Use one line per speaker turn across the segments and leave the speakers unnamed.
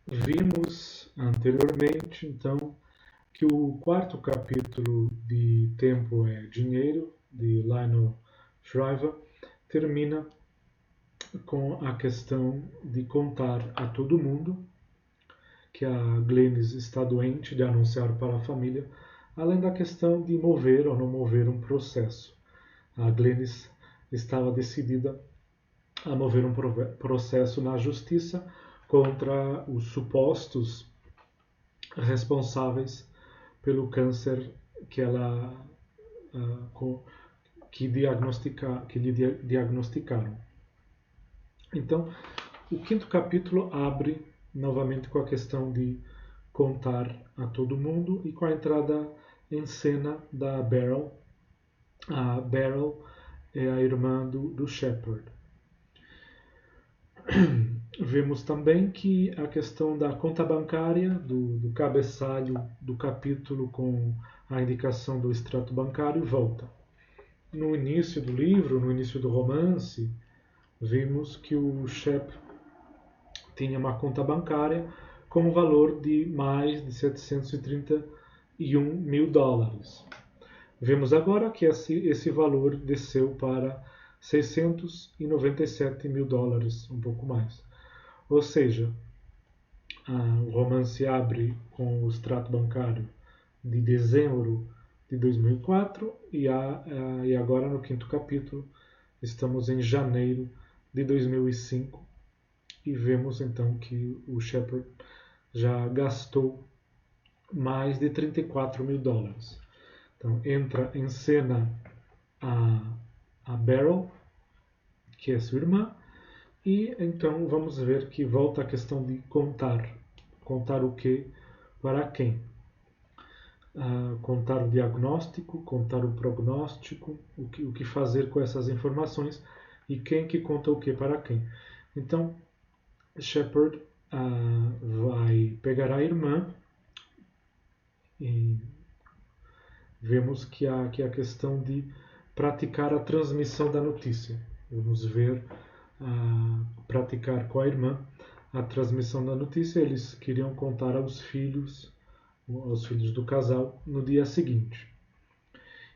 Vimos anteriormente, então, que o quarto capítulo de Tempo é Dinheiro, de Lionel Shriver, termina com a questão de contar a todo mundo que a Glennis está doente, de anunciar para a família, além da questão de mover ou não mover um processo. A Glennis estava decidida a mover um processo na justiça contra os supostos responsáveis pelo câncer que ela que lhe diagnosticaram. Então, o quinto capítulo abre novamente com a questão de contar a todo mundo e com a entrada em cena da Beryl. A Beryl é a irmã do Shepard. Vemos também que a questão da conta bancária, do cabeçalho do capítulo com a indicação do extrato bancário, volta. No início do livro, no início do romance, vimos que o Shep tinha uma conta bancária com um valor de mais de 731 mil dólares. Vemos agora que esse valor desceu para 697 mil dólares, um pouco mais. Ou seja, o romance abre com o extrato bancário de dezembro de 2004 e agora no quinto capítulo estamos em janeiro de 2005 e vemos então que o Shepard já gastou mais de 34 mil dólares. Então entra em cena a Beryl, que é sua irmã, e então vamos ver que volta a questão de contar. Contar o que para quem? Contar o diagnóstico, contar o prognóstico, o que fazer com essas informações e quem que conta o que para quem. Então, Shepard vai pegar a irmã e vemos que há aqui a questão de praticar a transmissão da notícia. Vamos ver praticar com a irmã a transmissão da notícia. Eles queriam contar aos filhos do casal no dia seguinte.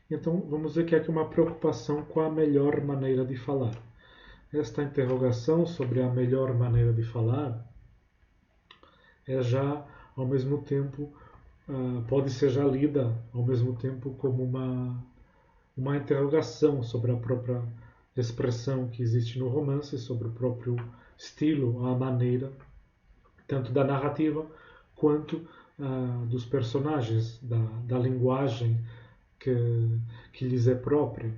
Então vamos ver que há aqui uma preocupação com a melhor maneira de falar. Esta interrogação sobre a melhor maneira de falar é já ao mesmo tempo pode ser já lida ao mesmo tempo como uma interrogação sobre a própria expressão que existe no romance, sobre o próprio estilo, a maneira, tanto da narrativa quanto dos personagens, da linguagem que lhes é própria,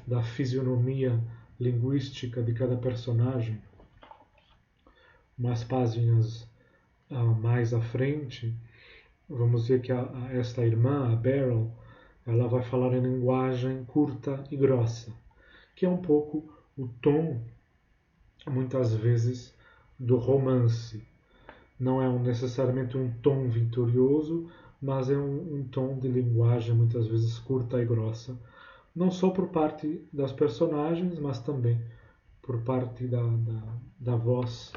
da fisionomia linguística de cada personagem. Umas páginas mais à frente, vamos ver que esta irmã, a Beryl, ela vai falar em linguagem curta e grossa, que é um pouco o tom, muitas vezes, do romance. Não é necessariamente um tom vitorioso, mas é um tom de linguagem muitas vezes curta e grossa, não só por parte das personagens, mas também por parte da voz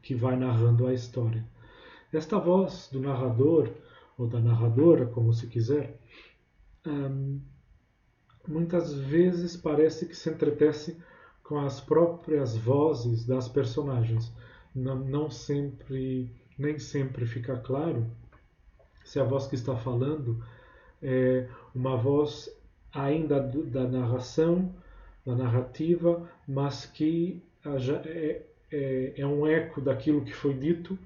que vai narrando a história. Esta voz do narrador, ou da narradora, como se quiser, muitas vezes parece que se entretece com as próprias vozes das personagens. Não sempre, nem sempre fica claro se a voz que está falando é uma voz ainda da narração, da narrativa, mas que já é um eco daquilo que foi dito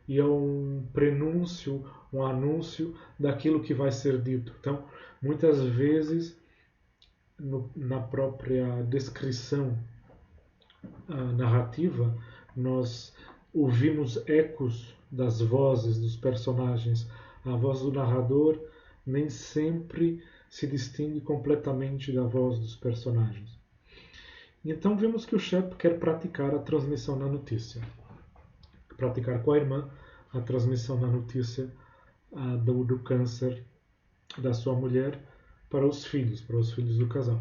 e é um prenúncio, um anúncio daquilo que vai ser dito. Então, muitas vezes, na própria descrição narrativa, nós ouvimos ecos das vozes dos personagens. A voz do narrador nem sempre se distingue completamente da voz dos personagens. Então vemos que o Shep quer praticar a transmissão da notícia. Praticar com a irmã a transmissão da notícia do câncer da sua mulher para os filhos do casal.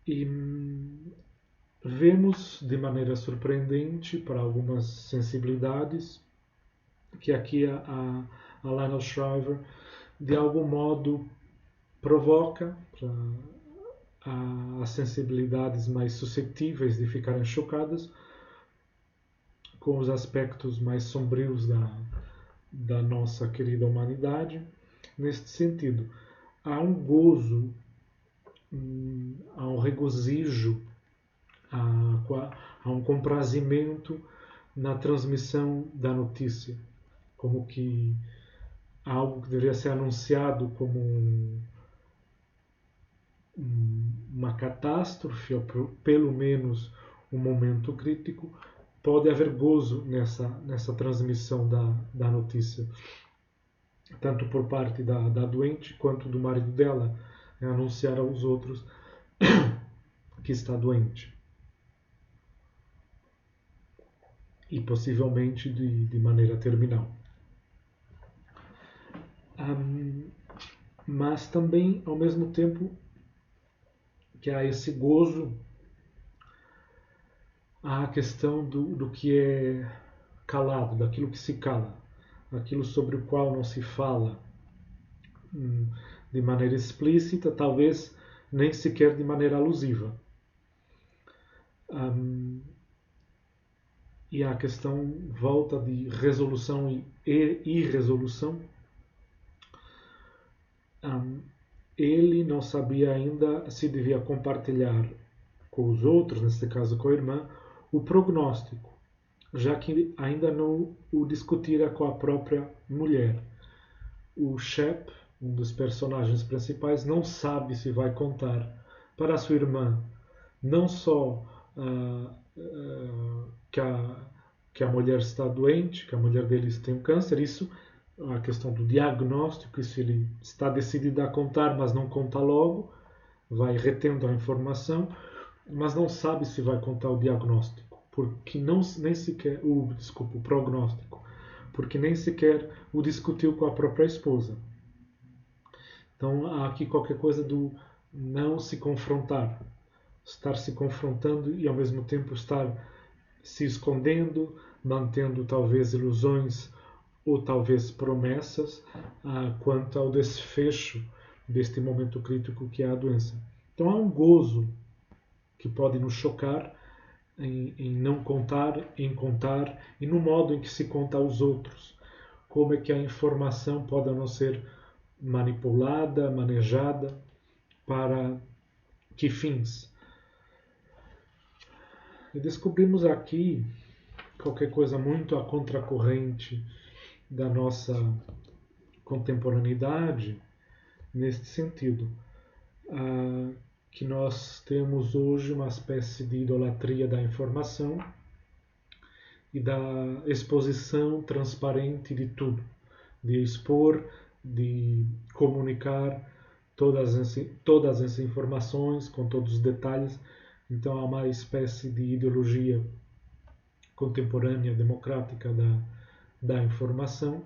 E vemos de maneira surpreendente para algumas sensibilidades que aqui a Lionel Shriver de algum modo provoca as sensibilidades mais suscetíveis de ficarem chocadas com os aspectos mais sombrios da nossa querida humanidade. Neste sentido, há um gozo, há um regozijo, há um comprazimento na transmissão da notícia, como que algo que deveria ser anunciado como uma catástrofe, ou pelo menos um momento crítico, pode haver gozo nessa transmissão da notícia, tanto por parte da doente quanto do marido dela, anunciar aos outros que está doente. E possivelmente de maneira terminal. Mas também, ao mesmo tempo que há esse gozo, há a questão do que é calado, daquilo que se cala, aquilo sobre o qual não se fala de maneira explícita, talvez nem sequer de maneira alusiva. E a questão volta de resolução e irresolução. Ele não sabia ainda se devia compartilhar com os outros, neste caso com a irmã, o prognóstico, já que ainda não o discutira com a própria mulher. O Shep, um dos personagens principais, não sabe se vai contar para a sua irmã não só que a mulher está doente, que a mulher deles tem um câncer, isso, a questão do diagnóstico, isso ele está decidido a contar, mas não conta logo, vai retendo a informação, mas não sabe se vai contar o diagnóstico, porque nem sequer o prognóstico, porque nem sequer o discutiu com a própria esposa. Então há aqui qualquer coisa do não se confrontar, estar se confrontando e ao mesmo tempo estar se escondendo, mantendo talvez ilusões ou talvez promessas quanto ao desfecho deste momento crítico que é a doença. Então há um gozo que pode nos chocar em não contar, em contar e no modo em que se conta aos outros. Como é que a informação pode não ser manipulada, manejada, para que fins? E descobrimos aqui qualquer coisa muito à contracorrente da nossa contemporaneidade, neste sentido, que nós temos hoje uma espécie de idolatria da informação e da exposição transparente de tudo, de expor, de comunicar todas as informações com todos os detalhes. Então há uma espécie de ideologia contemporânea democrática da informação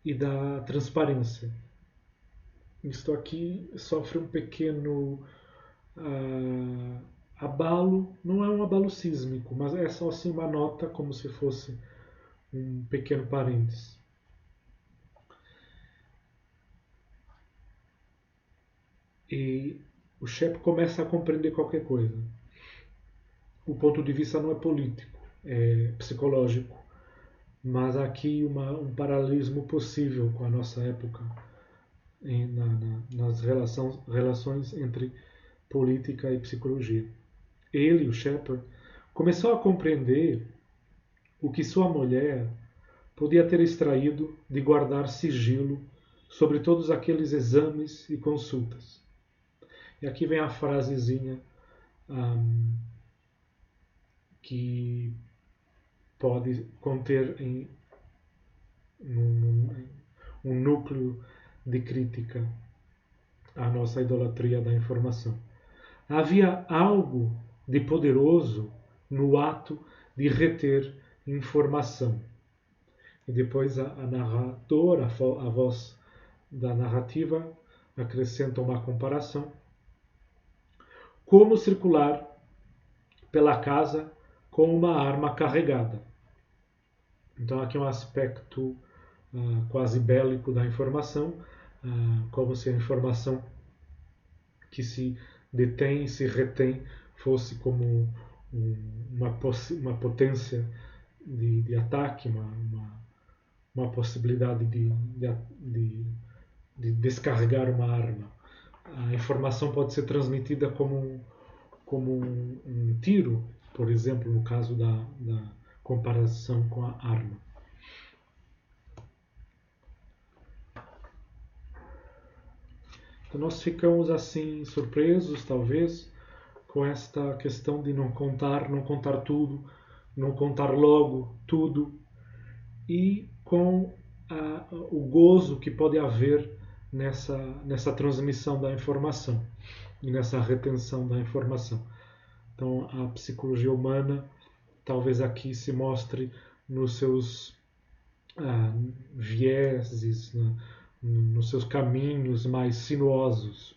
e da transparência. Isto aqui sofre um pequeno abalo, não é um abalo sísmico, mas é só assim uma nota, como se fosse um pequeno parênteses. E o Shep começa a compreender qualquer coisa. O ponto de vista não é político, é psicológico, mas há aqui um paralelismo possível com a nossa época nas relações entre política e psicologia. Ele, o Shepard, começou a compreender o que sua mulher podia ter extraído de guardar sigilo sobre todos aqueles exames e consultas. E aqui vem a frasezinha que pode conter um núcleo de crítica à nossa idolatria da informação. Havia algo de poderoso no ato de reter informação. E depois a narradora, a voz da narrativa, acrescenta uma comparação. Como circular pela casa com uma arma carregada. Então aqui é um aspecto quase bélico da informação, como se a informação que se detém e se retém fosse como uma potência de ataque, uma possibilidade de descarregar uma arma. A informação pode ser transmitida como um tiro, por exemplo, no caso da comparação com a arma. Então nós ficamos assim surpresos, talvez, com esta questão de não contar tudo, não contar logo tudo, e com o gozo que pode haver nessa transmissão da informação e nessa retenção da informação. Então a psicologia humana talvez aqui se mostre nos seus vieses, nos seus caminhos mais sinuosos.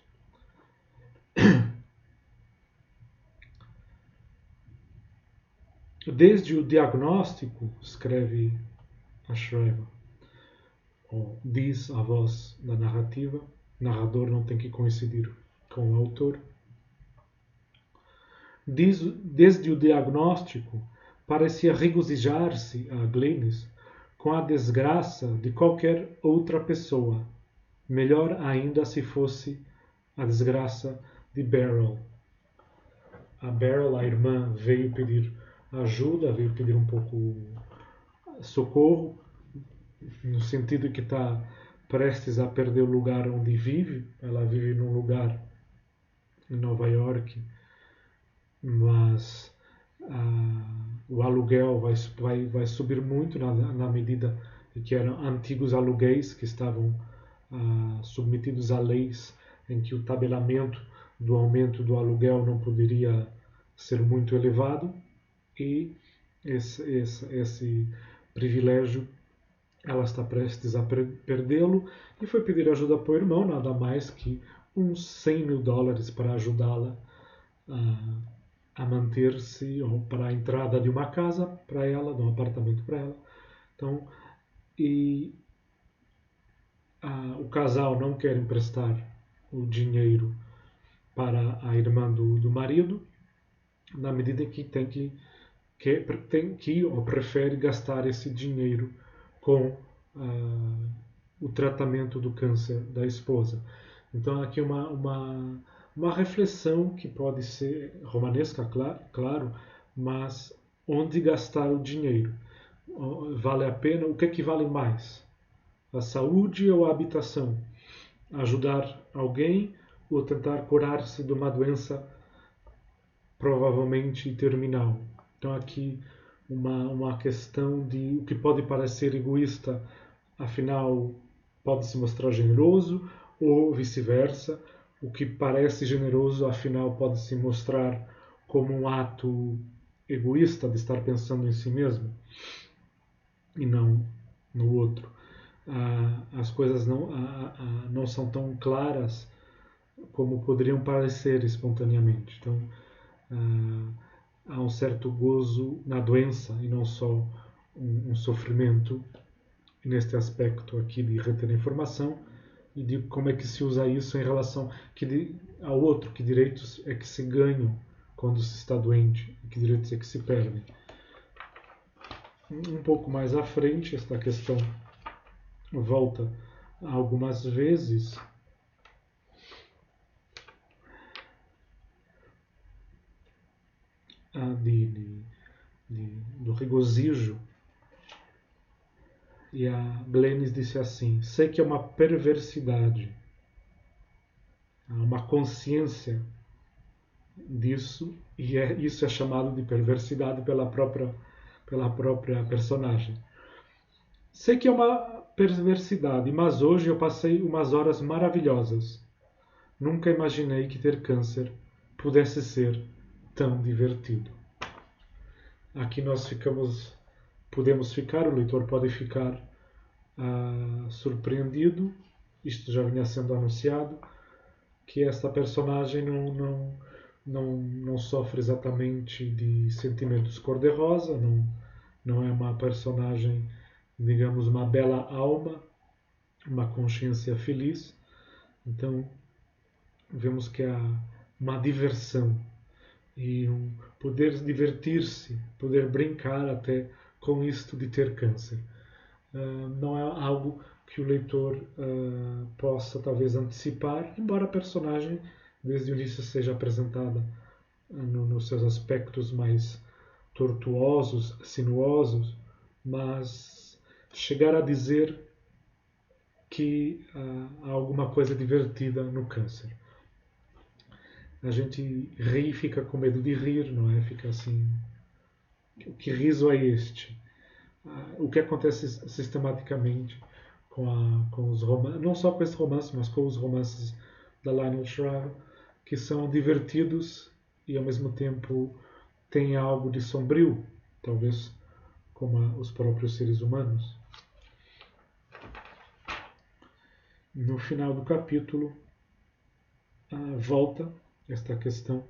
Desde o diagnóstico, escreve a Shriver, diz a voz da narrativa, o narrador não tem que coincidir com o autor. Desde o diagnóstico, parecia regozijar-se a Glennis com a desgraça de qualquer outra pessoa, melhor ainda se fosse a desgraça de Beryl. A Beryl, a irmã, veio pedir ajuda, veio pedir um pouco socorro, no sentido que está prestes a perder o lugar onde vive. Ela vive num lugar em Nova York, mas o aluguel vai subir muito na medida que eram antigos aluguéis que estavam submetidos a leis em que o tabelamento do aumento do aluguel não poderia ser muito elevado, e esse privilégio ela está prestes a perdê-lo, e foi pedir ajuda para o irmão, nada mais que uns $100.000 para ajudá-la a manter-se, ou para a entrada de uma casa para ela, de um apartamento para ela. Então, o casal não quer emprestar o dinheiro para a irmã do marido, na medida que tem que ou prefere gastar esse dinheiro com o tratamento do câncer da esposa. Então aqui uma reflexão que pode ser romanesca, claro, mas onde gastar o dinheiro? Vale a pena? O que é que vale mais? A saúde ou a habitação? Ajudar alguém ou tentar curar-se de uma doença provavelmente terminal? Então aqui uma questão de o que pode parecer egoísta, afinal pode se mostrar generoso, ou vice-versa, o que parece generoso, afinal pode se mostrar como um ato egoísta de estar pensando em si mesmo e não no outro. As coisas não são tão claras como poderiam parecer espontaneamente. Então há um certo gozo na doença e não só um sofrimento neste aspecto aqui de reter a informação, e de como é que se usa isso em relação ao outro, que direitos é que se ganham quando se está doente, e que direitos é que se perdem. Um pouco mais à frente, esta questão volta algumas vezes, do regozijo. E a Glennis disse assim: sei que é uma perversidade, há uma consciência disso, e isso é chamado de perversidade pela própria personagem. Sei que é uma perversidade, mas hoje eu passei umas horas maravilhosas. Nunca imaginei que ter câncer pudesse ser tão divertido. Aqui nós podemos ficar, o leitor pode ficar surpreendido, isto já vinha sendo anunciado, que esta personagem não sofre exatamente de sentimentos cor-de-rosa, não é uma personagem, digamos, uma bela alma, uma consciência feliz. Então, vemos que há uma diversão e um poder divertir-se, poder brincar até com isto de ter câncer. Não é algo que o leitor possa talvez antecipar, embora a personagem desde o início seja apresentada nos seus aspectos mais tortuosos, sinuosos, mas chegar a dizer que há alguma coisa divertida no câncer. A gente ri e fica com medo de rir, não é? Fica assim, que riso é este? O que acontece sistematicamente com os romances, não só com esse romance, mas com os romances da Lionel Shriver, que são divertidos e ao mesmo tempo têm algo de sombrio, talvez como os próprios seres humanos. No final do capítulo, volta esta questão.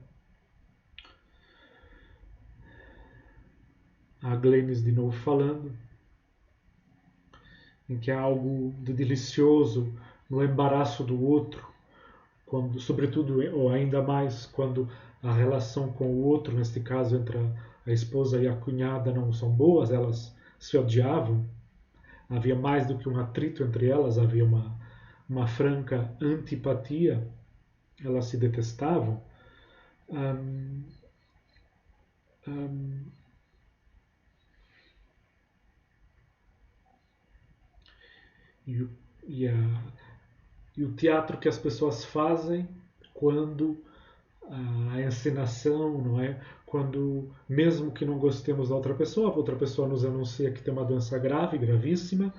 A Glennis de novo falando, em que há algo de delicioso no embaraço do outro, quando, sobretudo, ou ainda mais, quando a relação com o outro, neste caso entre a esposa e a cunhada, não são boas, elas se odiavam, havia mais do que um atrito entre elas, havia uma franca antipatia, elas se detestavam. E o teatro que as pessoas fazem quando a encenação, não é? Quando, mesmo que não gostemos da outra pessoa nos anuncia que tem uma doença grave, gravíssima,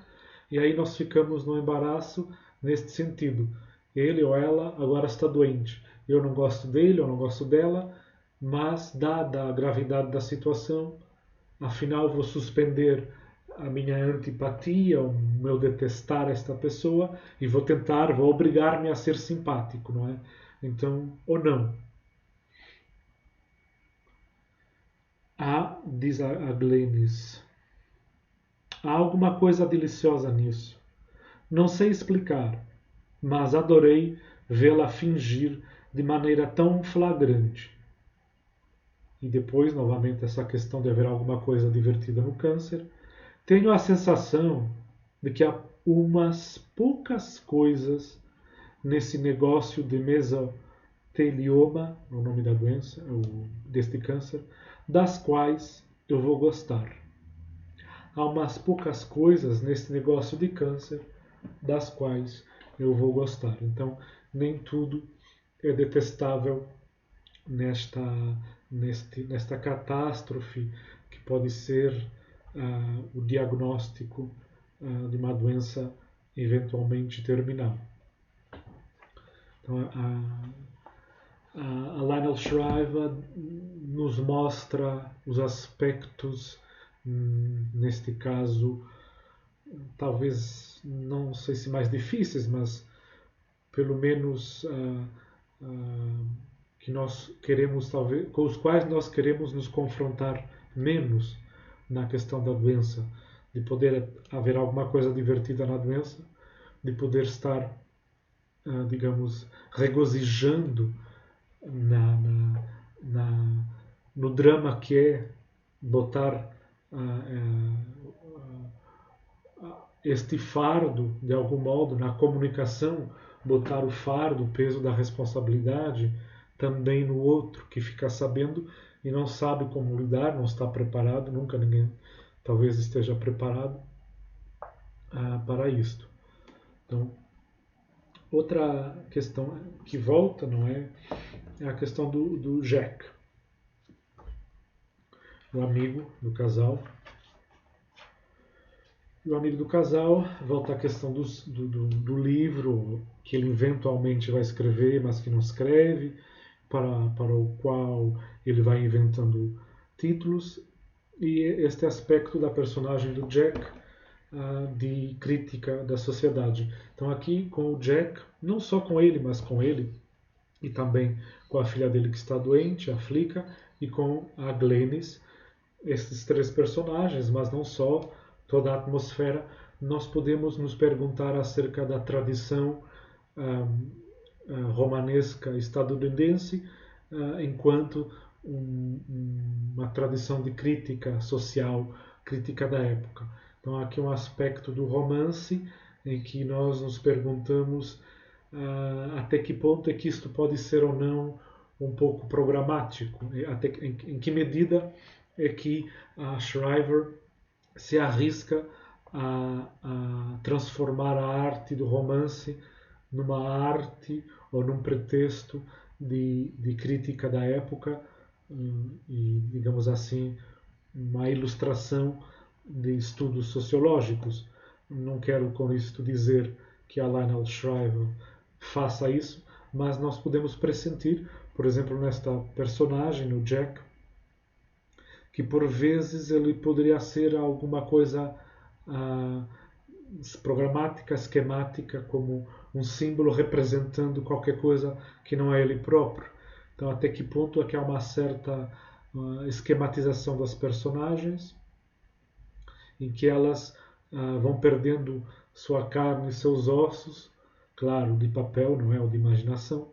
e aí nós ficamos no embaraço neste sentido. Ele ou ela agora está doente. Eu não gosto dele, eu não gosto dela, mas dada a gravidade da situação, afinal vou suspender a minha antipatia, o meu detestar esta pessoa e vou obrigar-me a ser simpático, não é? Então, ou não. Diz a Glennis, há alguma coisa deliciosa nisso. Não sei explicar, mas adorei vê-la fingir de maneira tão flagrante. E depois, novamente, essa questão de haver alguma coisa divertida no câncer. Tenho a sensação de que há umas poucas coisas nesse negócio de mesotelioma, o nome da doença, deste câncer, das quais eu vou gostar. Há umas poucas coisas nesse negócio de câncer das quais eu vou gostar. Então, nem tudo é detestável nesta catástrofe que pode ser o diagnóstico de uma doença eventualmente terminal. Então, a Lionel Shriver nos mostra os aspectos, neste caso, talvez, não sei se mais difíceis, mas pelo menos que nós queremos, talvez, com os quais nós queremos nos confrontar menos na questão da doença, de poder haver alguma coisa divertida na doença, de poder estar, digamos, regozijando no drama que é botar este fardo, de algum modo, na comunicação, botar o fardo, o peso da responsabilidade também no outro, que fica sabendo e não sabe como lidar, não está preparado, nunca ninguém talvez esteja preparado para isto. Então, outra questão que volta, não é? É a questão do Jack, o amigo do casal. E o amigo do casal volta à questão do livro que ele eventualmente vai escrever, mas que não escreve, para o qual ele vai inventando títulos. E este aspecto da personagem do Jack, de crítica da sociedade. Então aqui com o Jack, não só com ele, mas com ele, e também com a filha dele que está doente, a Flicka, e com a Glennis. Esses três personagens, mas não só, toda a atmosfera. Nós podemos nos perguntar acerca da tradição romanesca estadunidense enquanto uma tradição de crítica social, crítica da época. Então há aqui um aspecto do romance em que nós nos perguntamos até que ponto é que isto pode ser ou não um pouco programático, em que medida é que a Shriver se arrisca a transformar a arte do romance numa arte ou num pretexto de crítica da época e, digamos assim, uma ilustração de estudos sociológicos. Não quero com isto dizer que a Lionel Shriver faça isso, mas nós podemos pressentir, por exemplo, nesta personagem, no Jack, que por vezes ele poderia ser alguma coisa programática, esquemática, como um símbolo representando qualquer coisa que não é ele próprio. Então, até que ponto é que há uma certa esquematização das personagens, em que elas vão perdendo sua carne e seus ossos, claro, de papel, não é, ou de imaginação,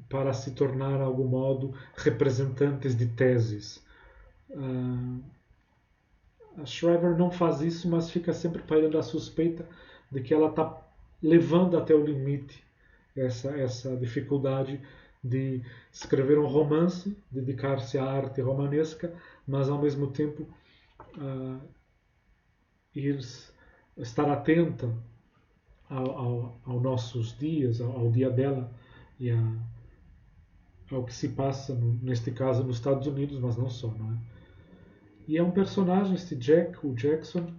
para se tornar, de algum modo, representantes de teses. A Shriver não faz isso, mas fica sempre pairando a suspeita de que ela está levando até o limite essa dificuldade de escrever um romance, dedicar-se à arte romanesca, mas ao mesmo tempo estar atenta aos nossos dias, ao dia dela e ao que se passa, neste caso, nos Estados Unidos, mas não só, não é? E é um personagem, este Jack, o Jackson,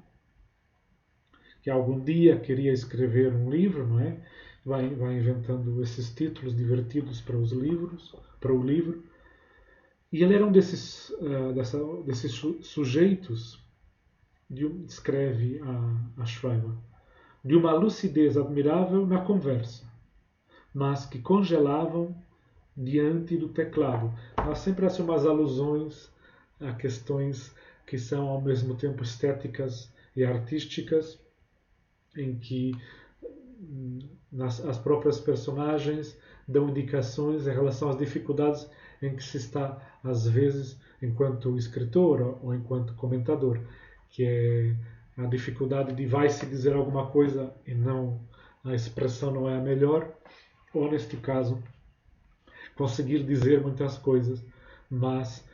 que algum dia queria escrever um livro, não é? Vai inventando esses títulos divertidos para os livros, para o livro. E ele era um desses sujeitos, escreve a Shriver, de uma lucidez admirável na conversa, mas que congelavam diante do teclado. Há sempre assim umas alusões a questões que são ao mesmo tempo estéticas e artísticas, em que as próprias personagens dão indicações em relação às dificuldades em que se está, às vezes, enquanto escritor ou enquanto comentador, que é a dificuldade de vai-se dizer alguma coisa e não a expressão não é a melhor, ou neste caso conseguir dizer muitas coisas, mas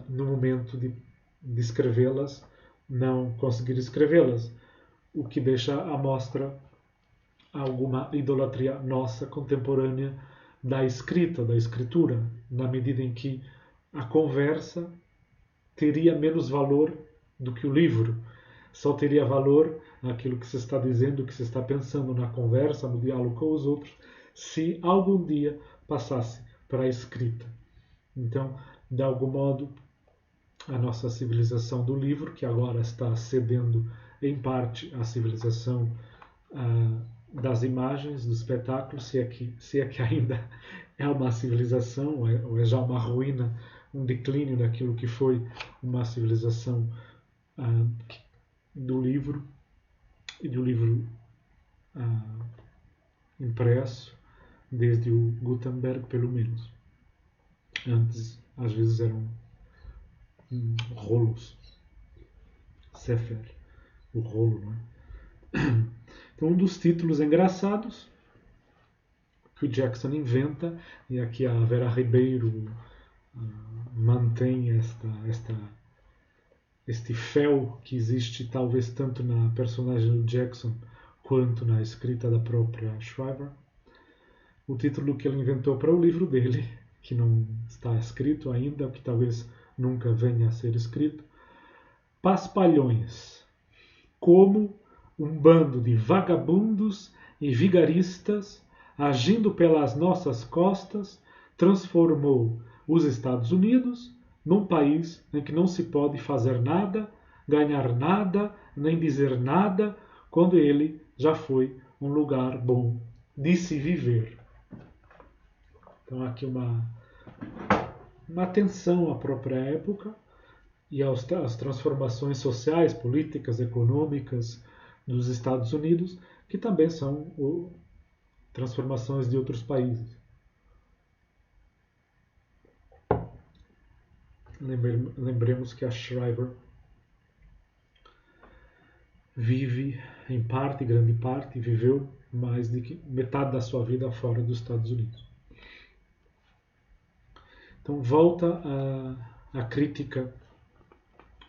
no momento de escrevê-las não conseguir escrevê-las, o que deixa à mostra alguma idolatria nossa contemporânea da escrita, da escritura, na medida em que a conversa teria menos valor do que o livro. Só teria valor aquilo que se está dizendo, o que se está pensando na conversa, no diálogo com os outros, se algum dia passasse para a escrita. Então, de algum modo, a nossa civilização do livro, que agora está cedendo em parte à civilização das imagens, do espetáculo, se é que ainda é uma civilização, ou é já uma ruína, um declínio daquilo que foi uma civilização do livro, e do livro impresso, desde o Gutenberg, pelo menos. Antes, às vezes, eram rolos. Sefer, o rolo, não é? Então, um dos títulos engraçados que o Jackson inventa, e aqui a Vera Ribeiro mantém este fel que existe talvez tanto na personagem do Jackson quanto na escrita da própria Shriver. O título que ele inventou para o livro dele, que não está escrito ainda, que talvez nunca venha a ser escrito: Paspalhões, como um bando de vagabundos e vigaristas, agindo pelas nossas costas, transformou os Estados Unidos num país em que não se pode fazer nada, ganhar nada, nem dizer nada, quando ele já foi um lugar bom de se viver. Então há aqui uma atenção à própria época e às transformações sociais, políticas, econômicas dos Estados Unidos, que também são transformações de outros países. Lembremos que a Shriver vive, em parte, grande parte, viveu mais de metade da sua vida fora dos Estados Unidos. Então volta a crítica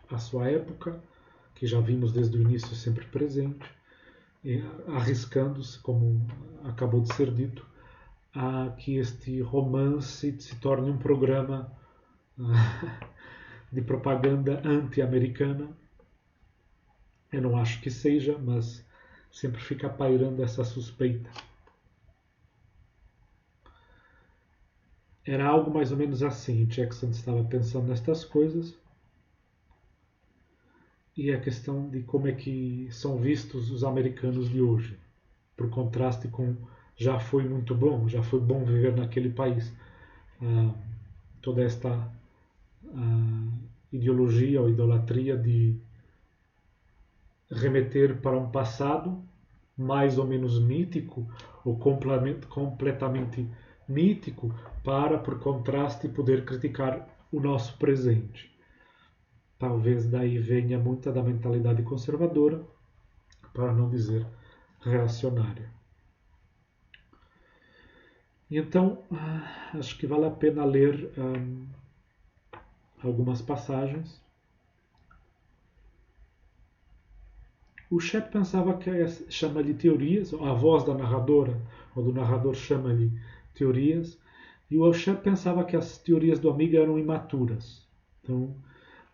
à sua época, que já vimos desde o início sempre presente, arriscando-se, como acabou de ser dito, a que este romance se torne um programa de propaganda anti-americana. Eu não acho que seja, mas sempre fica pairando essa suspeita. Era algo mais ou menos assim. Jackson estava pensando nestas coisas e a questão de como é que são vistos os americanos de hoje, por contraste com já foi muito bom, já foi bom viver naquele país. Toda esta ideologia ou idolatria de remeter para um passado mais ou menos mítico ou completamente mítico para, por contraste, poder criticar o nosso presente. Talvez daí venha muita da mentalidade conservadora, para não dizer reacionária. Então, acho que vale a pena ler algumas passagens. O Shep pensava que chama-lhe teorias, a voz da narradora ou do narrador chama-lhe teorias, e o Shep pensava que as teorias do amigo eram imaturas. Então,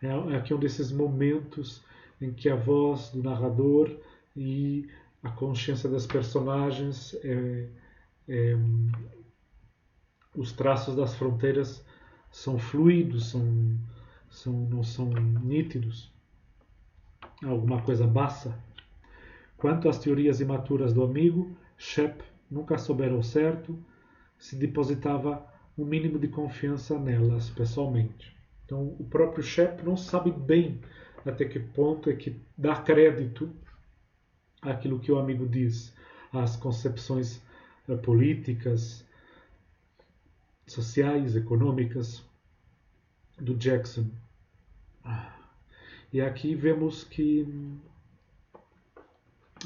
é aqui um desses momentos em que a voz do narrador e a consciência das personagens, os traços das fronteiras são fluidos, não são nítidos. Alguma coisa basta. Quanto às teorias imaturas do amigo, Shep nunca soubera ao certo se depositava um mínimo de confiança nelas pessoalmente. Então o próprio Shep não sabe bem até que ponto é que dá crédito àquilo que o amigo diz, às concepções políticas, sociais, econômicas do Jackson. E aqui vemos que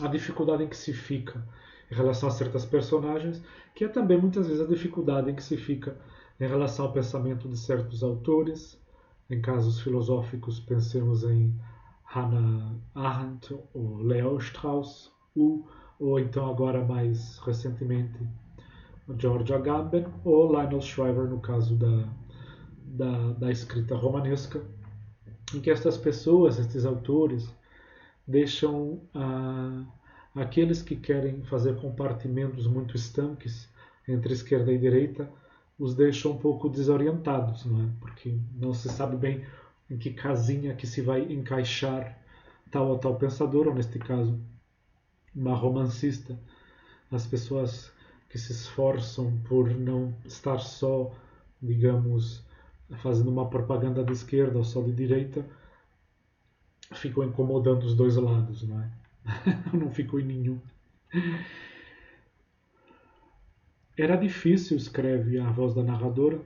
a dificuldade em que se fica em relação a certas personagens, que é também muitas vezes a dificuldade em que se fica em relação ao pensamento de certos autores. Em casos filosóficos, pensemos em Hannah Arendt ou Leo Strauss, ou então agora mais recentemente George Agamben ou Lionel Shriver no caso da escrita romanesca, em que estas pessoas, estes autores, deixam aqueles que querem fazer compartimentos muito estanques entre esquerda e direita, os deixam um pouco desorientados, não é? Porque não se sabe bem em que casinha que se vai encaixar tal ou tal pensador, ou neste caso uma romancista. As pessoas que se esforçam por não estar só, digamos, fazendo uma propaganda de esquerda ou só de direita, ficam incomodando os dois lados, não é? Não ficou em nenhum. Era difícil, escreve a voz da narradora,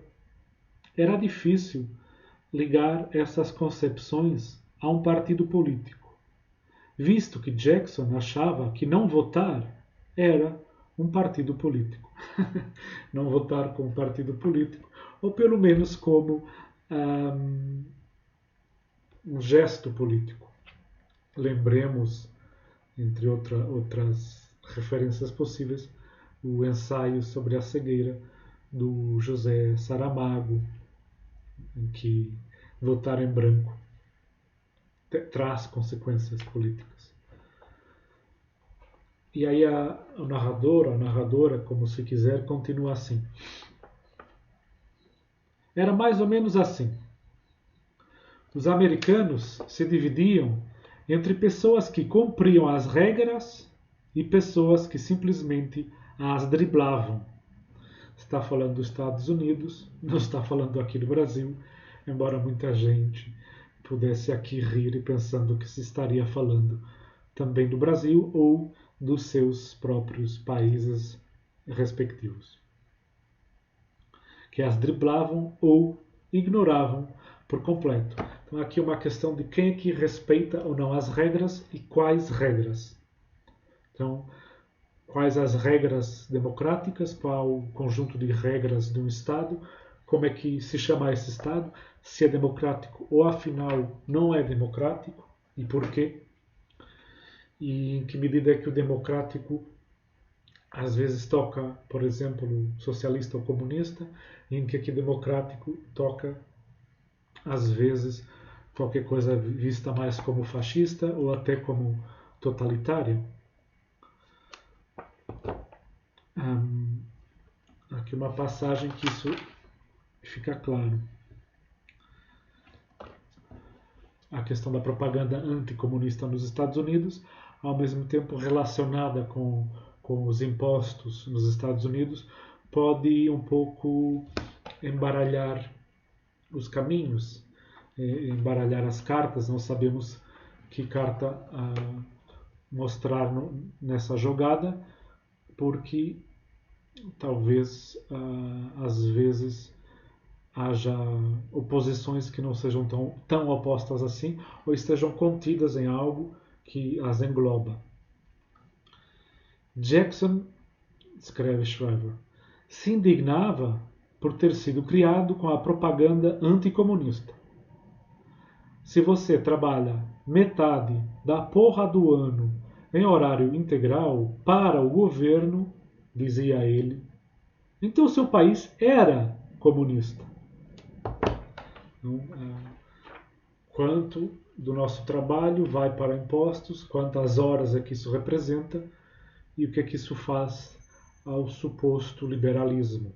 era difícil ligar essas concepções a um partido político, visto que Jackson achava que não votar era um partido político. Não votar como partido político, ou pelo menos como um gesto político. Lembremos, entre outras referências possíveis, o ensaio sobre a cegueira do José Saramago, em que votar em branco traz consequências políticas. E aí o narrador, a narradora, como se quiser, continua assim. Era mais ou menos assim. Os americanos se dividiam entre pessoas que cumpriam as regras e pessoas que simplesmente as driblavam. está falando dos Estados Unidos, não está falando aqui do Brasil, embora muita gente pudesse aqui rir e pensando que se estaria falando também do Brasil ou dos seus próprios países respectivos, que as driblavam ou ignoravam por completo. Então aqui é uma questão de quem é que respeita ou não as regras e quais regras. Então, quais as regras democráticas, qual o conjunto de regras de um Estado, como é que se chama esse Estado, se é democrático ou afinal não é democrático e porquê, e em que medida é que o democrático às vezes toca, por exemplo, socialista ou comunista, e em que aqui democrático toca às vezes qualquer coisa vista mais como fascista ou até como totalitária. Aqui uma passagem que isso fica claro. A questão da propaganda anticomunista nos Estados Unidos, ao mesmo tempo relacionada com os impostos nos Estados Unidos, pode um pouco embaralhar os caminhos, embaralhar as cartas. Não sabemos que carta mostrar nessa jogada, porque talvez às vezes haja oposições que não sejam tão opostas assim, ou estejam contidas em algo que as engloba. Jackson, escreve Shriver, se indignava por ter sido criado com a propaganda anticomunista. Se você trabalha metade da porra do ano em horário integral para o governo, dizia ele, então seu país era comunista. Então, quanto do nosso trabalho vai para impostos, quantas horas é que isso representa e o que é que isso faz ao suposto liberalismo.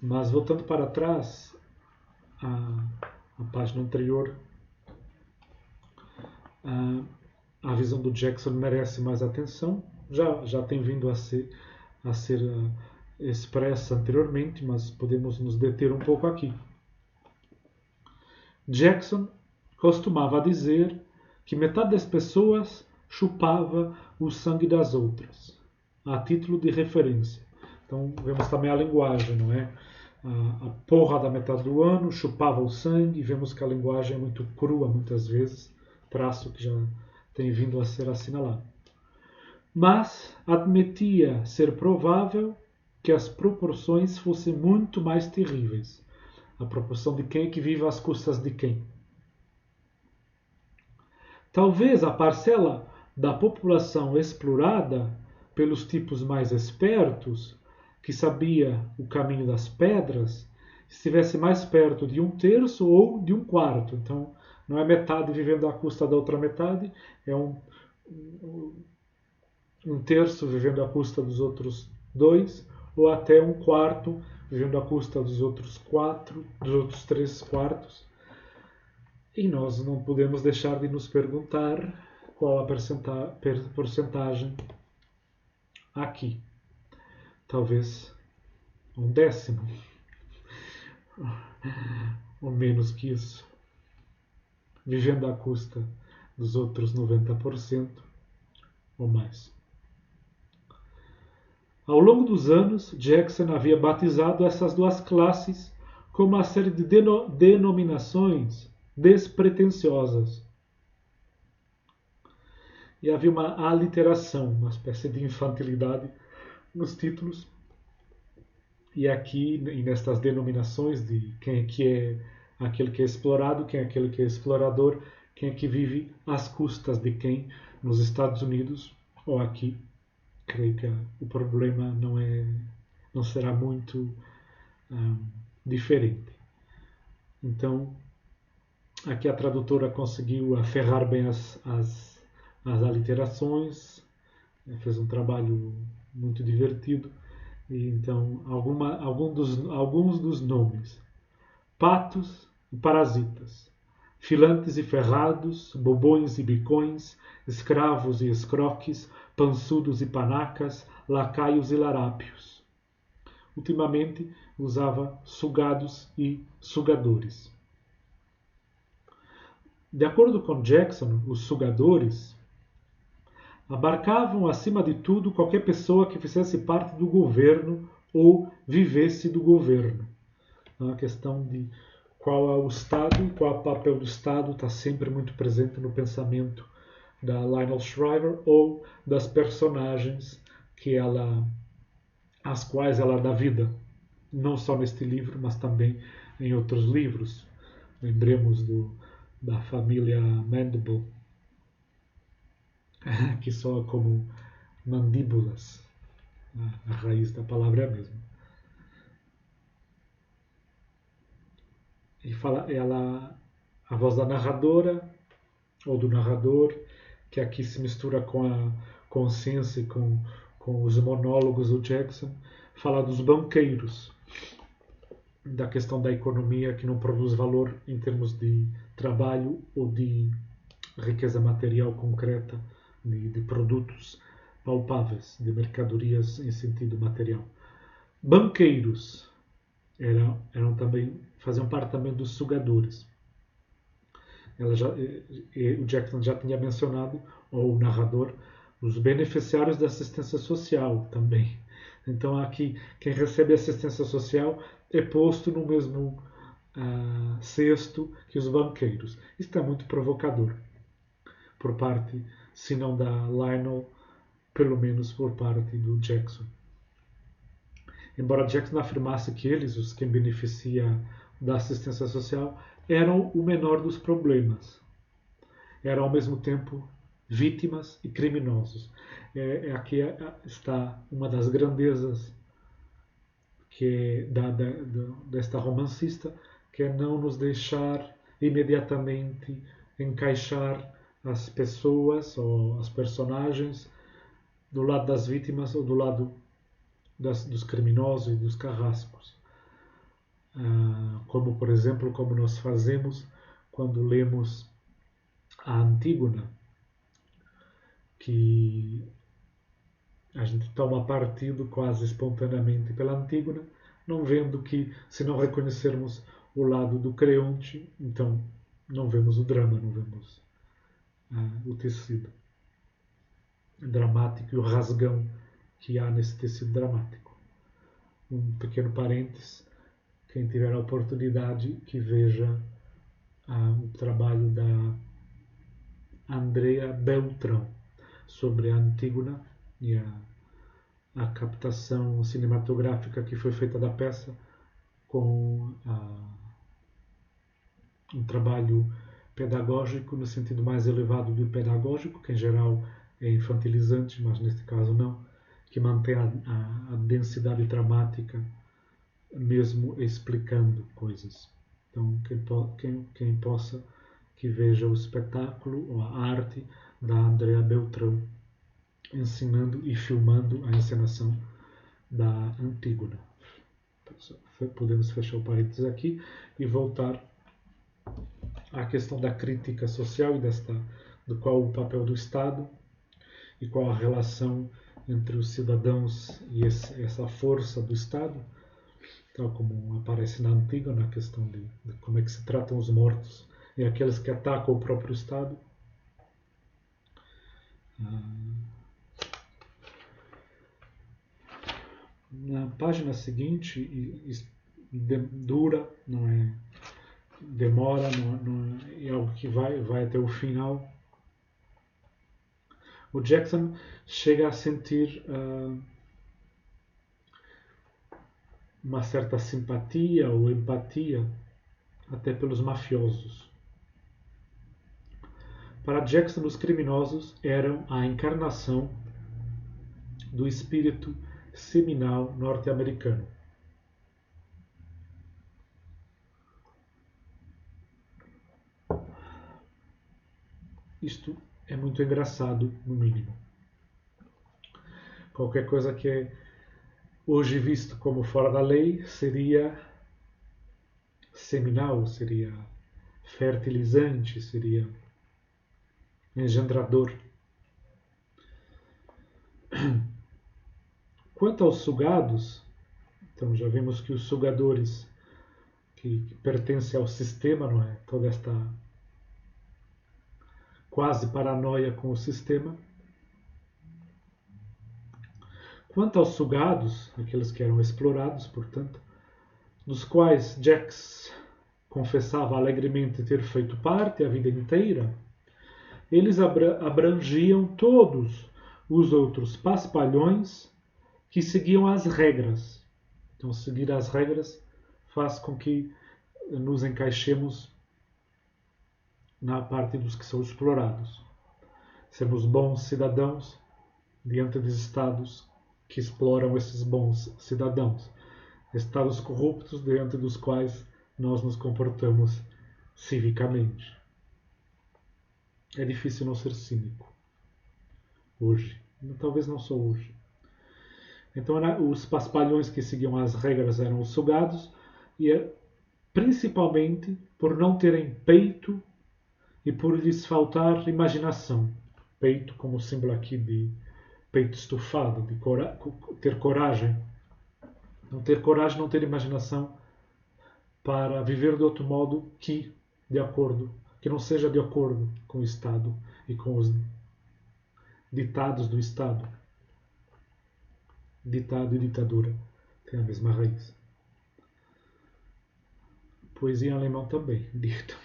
Mas voltando para trás, a página anterior, a visão do Jackson merece mais atenção. Já tem vindo a ser expressa anteriormente, mas podemos nos deter um pouco aqui. Jackson costumava dizer que metade das pessoas chupava o sangue das outras, a título de referência. Então vemos também a linguagem, não é? A porra da metade do ano chupava o sangue, vemos que a linguagem é muito crua muitas vezes, traço que já tem vindo a ser assinalado. Mas admitia ser provável que as proporções fossem muito mais terríveis. A proporção de quem é que vive às custas de quem. Talvez a parcela da população explorada pelos tipos mais espertos, que sabia o caminho das pedras, estivesse mais perto de 1/3 ou de 1/4. Então, não é metade vivendo à custa da outra metade, é 1/3 vivendo à custa dos outros 2, ou até 1/4 vivendo à custa dos outros 4, dos outros 3/4. E nós não podemos deixar de nos perguntar qual a porcentagem aqui. Talvez 1/10, ou menos que isso, vivendo à custa dos outros 90% ou mais. Ao longo dos anos, Jackson havia batizado essas duas classes com uma série de denominações despretensiosas. E havia uma aliteração, uma espécie de infantilidade nos títulos. E aqui, nestas denominações de quem é que é aquele que é explorado, quem é aquele que é explorador, quem é que vive às custas de quem, nos Estados Unidos ou aqui, creio que o problema não será muito diferente. Então, aqui a tradutora conseguiu aferrar bem as aliterações, fez um trabalho muito divertido. E então, alguns dos nomes: patos e parasitas, filantes e ferrados, bobões e bicões, escravos e escroques, pançudos e panacas, lacaios e larápios. Ultimamente usava sugados e sugadores. De acordo com Jackson, os sugadores abarcavam, acima de tudo, qualquer pessoa que fizesse parte do governo ou vivesse do governo. A questão de qual é o Estado e qual é o papel do Estado está sempre muito presente no pensamento da Lionel Shriver ou das personagens às quais ela dá vida. Não só neste livro, mas também em outros livros. Lembremos da família Mandible, que soa como mandíbulas. A raiz da palavra é a mesma. E fala a voz da narradora ou do narrador, que aqui se mistura com a consciência e com os monólogos do Jackson, fala dos banqueiros, da questão da economia que não produz valor em termos de trabalho ou de riqueza material concreta, de produtos palpáveis, de mercadorias em sentido material. Banqueiros eram também, faziam parte também dos sugadores. O Jackson já tinha mencionado, ou o narrador, os beneficiários da assistência social também. Então aqui, quem recebe assistência social é posto no mesmo cesto que os banqueiros. Isto é muito provocador, por parte, se não da Lionel, pelo menos por parte do Jackson. Embora Jackson afirmasse que eles, os quem beneficia da assistência social, eram o menor dos problemas. Eram ao mesmo tempo vítimas e criminosos. Aqui está uma das grandezas desta romancista, que é não nos deixar imediatamente encaixar as pessoas ou as personagens do lado das vítimas ou do lado dos criminosos e dos carrascos. Como, por exemplo, como nós fazemos quando lemos a Antígona, que a gente toma partido quase espontaneamente pela Antígona, não vendo que, se não reconhecermos o lado do Creonte, então não vemos o drama, não vemos o tecido dramático e o rasgão que há nesse tecido dramático. Um pequeno parênteses, quem tiver a oportunidade que veja o trabalho da Andrea Beltrão sobre a Antígona e a captação cinematográfica que foi feita da peça, com um trabalho pedagógico no sentido mais elevado do pedagógico, que em geral é infantilizante, mas neste caso não, que mantém a densidade dramática mesmo explicando coisas. Então quem possa, que veja o espetáculo ou a arte da Andrea Beltrão ensinando e filmando a encenação da Antígona. Podemos fechar o parênteses aqui e voltar à questão da crítica social e do qual o papel do Estado e qual a relação entre os cidadãos e essa força do Estado, tal como aparece na Antígona, a questão de como é que se tratam os mortos e aqueles que atacam o próprio Estado. Na página seguinte, dura, não é? Demora, é algo que vai até o final. O Jackson chega a sentir uma certa simpatia ou empatia até pelos mafiosos. Para Jackson, os criminosos eram a encarnação do espírito seminal norte-americano. Isto é muito engraçado, no mínimo. Qualquer coisa que é hoje visto como fora da lei seria seminal, seria fertilizante, seria engendrador. Quanto aos sugados, então já vimos que os sugadores que pertencem ao sistema, não é? Toda esta quase paranoia com o sistema. Quanto aos sugados, aqueles que eram explorados, portanto, dos quais Jax confessava alegremente ter feito parte a vida inteira, eles abrangiam todos os outros paspalhões que seguiam as regras. Então, seguir as regras faz com que nos encaixemos na parte dos que são explorados. Sermos bons cidadãos diante dos estados que exploram esses bons cidadãos. Estados corruptos diante dos quais nós nos comportamos civicamente. É difícil não ser cínico hoje. Talvez não só hoje. Então, os paspalhões que seguiam as regras eram os sugados, e principalmente por não terem peito e por lhes faltar imaginação. Peito como símbolo aqui de peito estufado, de ter coragem. Não ter coragem, não ter imaginação para viver de outro modo que não seja de acordo com o Estado e com os ditados do Estado. Ditado e ditadura têm a mesma raiz. Poesia em alemão também, dito.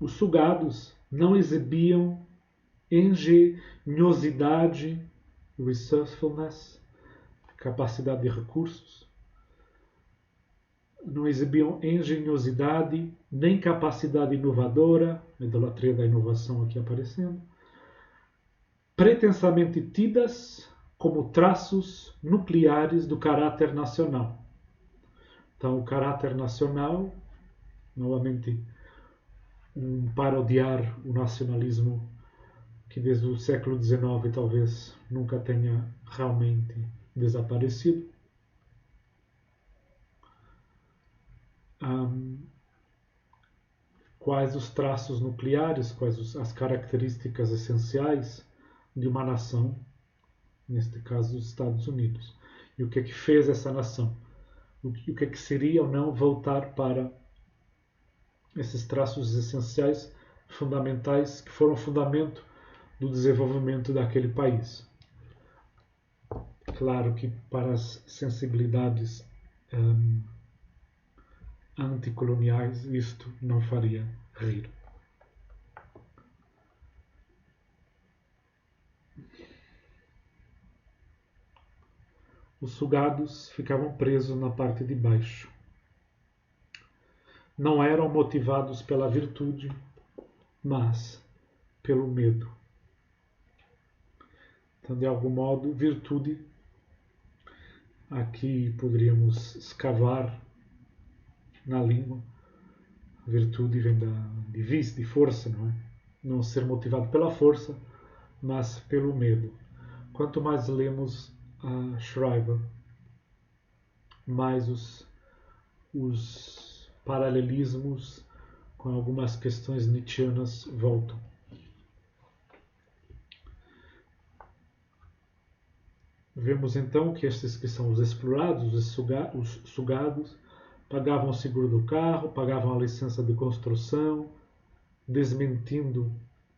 Os sugados não exibiam engenhosidade, resourcefulness, capacidade de recursos. Não exibiam engenhosidade, nem capacidade inovadora, a idolatria da inovação aqui aparecendo, pretensamente tidas como traços nucleares do caráter nacional. Então, o caráter nacional, novamente, um parodiar o nacionalismo que desde o século XIX talvez nunca tenha realmente desaparecido. Quais os traços nucleares, quais as características essenciais de uma nação, neste caso os Estados Unidos. E o que é que fez essa nação? O que é que seria ou não voltar para esses traços essenciais, fundamentais, que foram fundamento do desenvolvimento daquele país. Claro que para as sensibilidades anticoloniais isto não faria rir. Os sugados ficavam presos na parte de baixo. Não eram motivados pela virtude, mas pelo medo. Então, de algum modo, virtude, aqui poderíamos escavar na língua. A virtude vem de vis, de força, não é? Não ser motivado pela força, mas pelo medo. Quanto mais lemos a Shriver, mais os paralelismos com algumas questões nietzschianas voltam. Vemos então que estes que são os explorados, os sugados, pagavam o seguro do carro, pagavam a licença de construção, desmentindo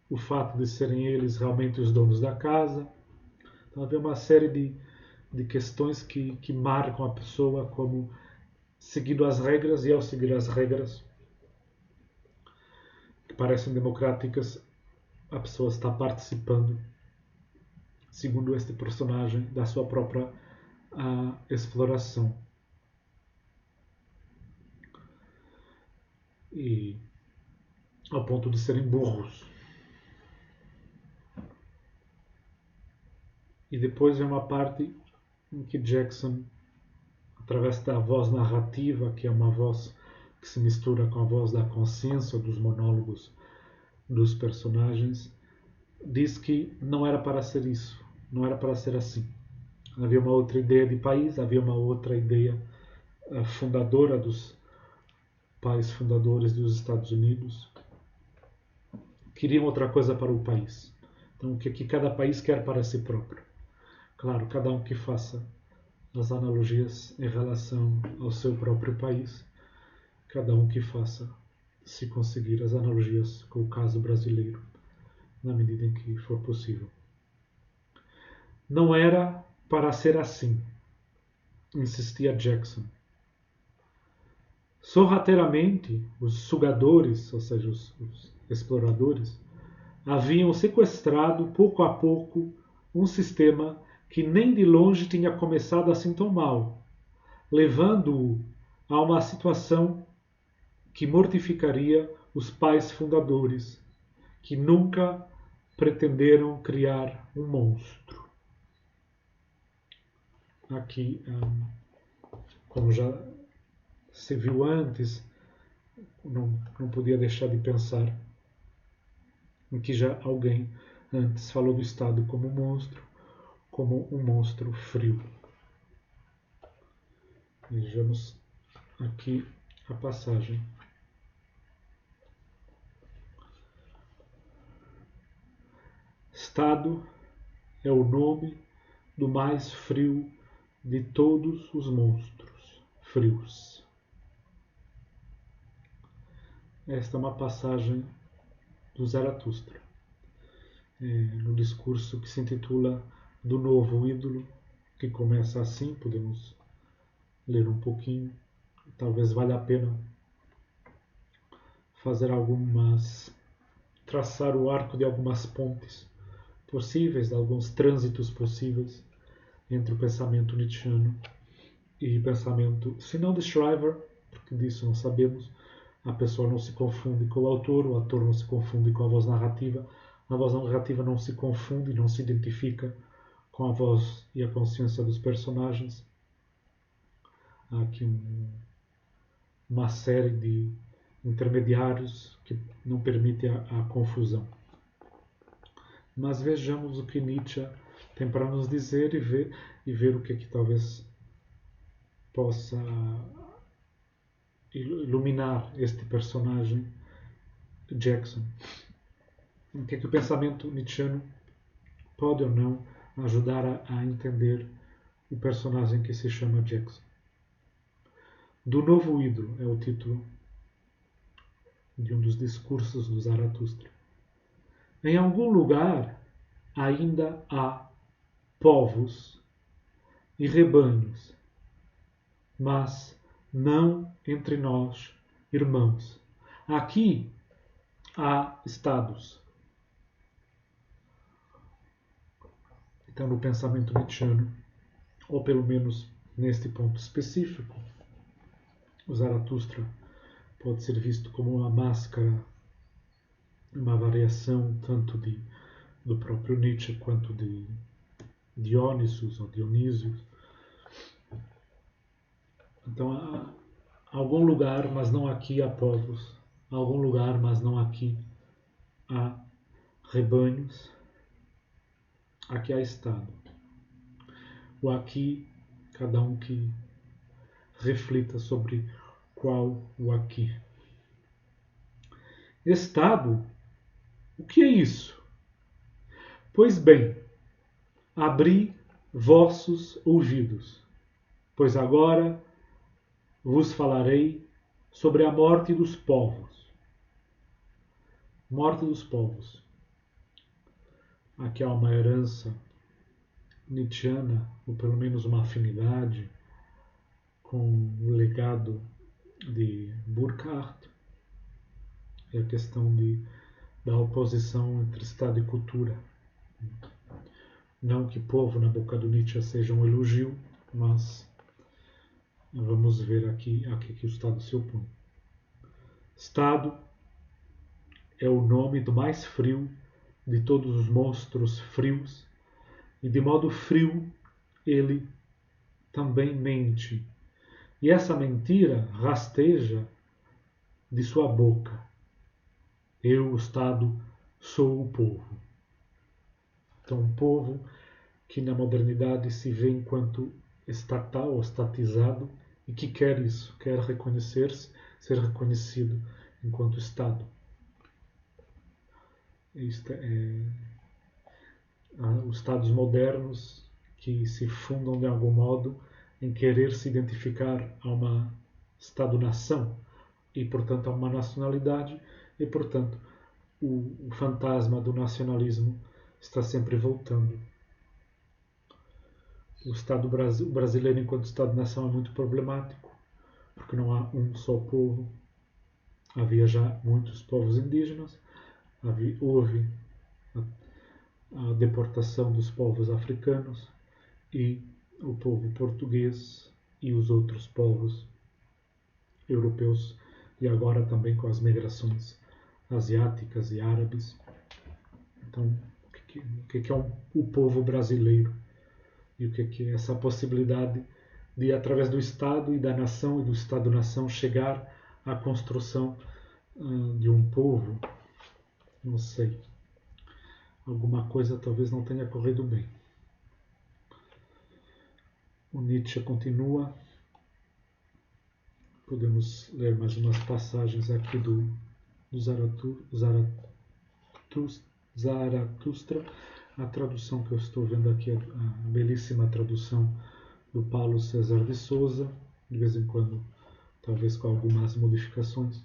o fato de serem eles realmente os donos da casa. Então havia uma série de questões que marcam a pessoa como seguindo as regras, e ao seguir as regras que parecem democráticas, a pessoa está participando, segundo este personagem, da sua própria exploração. E ao ponto de serem burros. E depois vem uma parte em que Jackson, através da voz narrativa, que é uma voz que se mistura com a voz da consciência, dos monólogos dos personagens, diz que não era para ser isso, não era para ser assim. Havia uma outra ideia de país, havia uma outra ideia a fundadora dos pais fundadores dos Estados Unidos, queriam outra coisa para o país. Então, o que cada país quer para si próprio? Claro, cada um que faça as analogias em relação ao seu próprio país, cada um que faça, se conseguir, as analogias com o caso brasileiro, na medida em que for possível. Não era para ser assim, insistia Jackson. Sorrateiramente, os sugadores, ou seja, os exploradores, haviam sequestrado pouco a pouco um sistema que nem de longe tinha começado assim tão mal, levando-o a uma situação que mortificaria os pais fundadores, que nunca pretenderam criar um monstro. Aqui, como já se viu antes, não podia deixar de pensar em que já alguém antes falou do Estado como monstro, como um monstro frio. Vejamos aqui a passagem. Estado é o nome do mais frio de todos os monstros frios. Esta é uma passagem do Zaratustra, no discurso que se intitula Do Novo Ídolo, que começa assim, podemos ler um pouquinho, talvez valha a pena traçar o arco de algumas pontes possíveis, de alguns trânsitos possíveis entre o pensamento nietzschiano e o pensamento, se não de Shriver, porque disso não sabemos, a pessoa não se confunde com o autor não se confunde com a voz narrativa não se confunde, não se identifica com a voz e a consciência dos personagens. Há aqui uma série de intermediários que não permitem a confusão. Mas vejamos o que Nietzsche tem para nos dizer e ver o que talvez possa iluminar este personagem Jackson. O que o pensamento nietzschiano pode ou não ajudar a entender o personagem que se chama Jackson. Do Novo Ídolo é o título de um dos discursos do Zaratustra. Em algum lugar ainda há povos e rebanhos, mas não entre nós, irmãos. Aqui há estados. Então, no pensamento nietzschiano, ou pelo menos neste ponto específico, o Zaratustra pode ser visto como uma máscara, uma variação tanto do próprio Nietzsche quanto de Dionysus ou Dionísio. Então, há algum lugar, mas não aqui, há povos. Há algum lugar, mas não aqui, há rebanhos. Aqui há Estado. O aqui, cada um que reflita sobre qual o aqui. Estado, o que é isso? Pois bem, abri vossos ouvidos, pois agora vos falarei sobre a morte dos povos. Morte dos povos. Aqui há uma herança nietzschiana, ou pelo menos uma afinidade com o legado de Burckhardt, e a questão da oposição entre Estado e cultura. Não que povo na boca do Nietzsche seja um elogio, mas vamos ver aqui que o Estado se opõe. Estado é o nome do mais frio de todos os monstros frios, e de modo frio ele também mente. E essa mentira rasteja de sua boca. Eu, o Estado, sou o povo. Então, um povo que na modernidade se vê enquanto estatal ou estatizado e que quer isso, quer reconhecer-se, ser reconhecido enquanto Estado. Os Estados modernos que se fundam de algum modo em querer se identificar a uma Estado-nação e, portanto, a uma nacionalidade e, portanto, o fantasma do nacionalismo está sempre voltando. O Estado brasileiro enquanto Estado-nação é muito problemático, porque não há um só povo. Havia já muitos povos indígenas, houve a deportação dos povos africanos e o povo português e os outros povos europeus, e agora também com as migrações asiáticas e árabes. Então, o que é o povo brasileiro? E o que é essa possibilidade de, através do Estado e da nação e do Estado-nação, chegar à construção de um povo? Não sei. Alguma coisa talvez não tenha corrido bem. O Nietzsche continua. Podemos ler mais umas passagens aqui do Zaratustra. A tradução que eu estou vendo aqui é a belíssima tradução do Paulo César de Souza, de vez em quando, talvez com algumas modificações.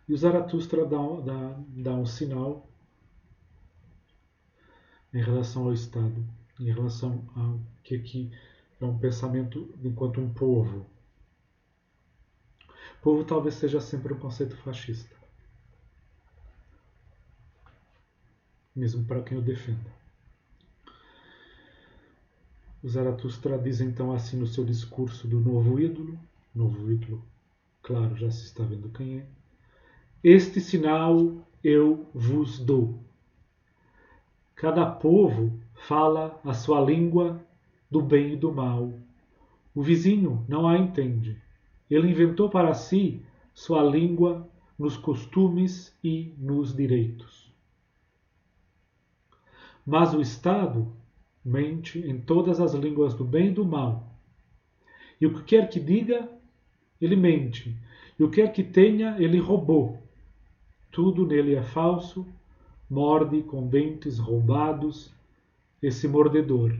E o Zaratustra dá um sinal em relação ao Estado, em relação ao que é um pensamento enquanto um povo. Povo talvez seja sempre um conceito fascista, mesmo para quem o defenda. O Zaratustra diz então assim no seu discurso do novo ídolo, claro, já se está vendo quem é: este sinal eu vos dou. Cada povo fala a sua língua do bem e do mal. O vizinho não a entende. Ele inventou para si sua língua nos costumes e nos direitos. Mas o Estado mente em todas as línguas do bem e do mal. E o que quer que diga, ele mente. E o que quer que tenha, ele roubou. Tudo nele é falso, morde com dentes roubados esse mordedor.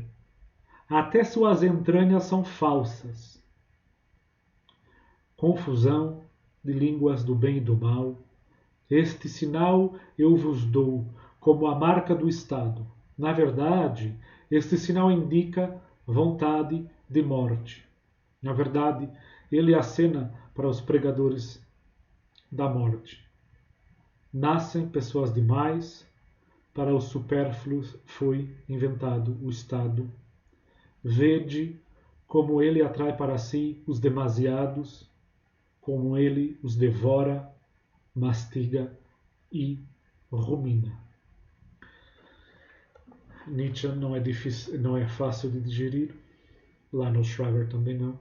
Até suas entranhas são falsas. Confusão de línguas do bem e do mal. Este sinal eu vos dou como a marca do Estado. Na verdade, este sinal indica vontade de morte. Na verdade, ele acena para os pregadores da morte. Nascem pessoas demais, para os supérfluos foi inventado o Estado. Vede como ele atrai para si os demasiados, como ele os devora, mastiga e rumina. Nietzsche não é fácil de digerir. Lionel Shriver também não.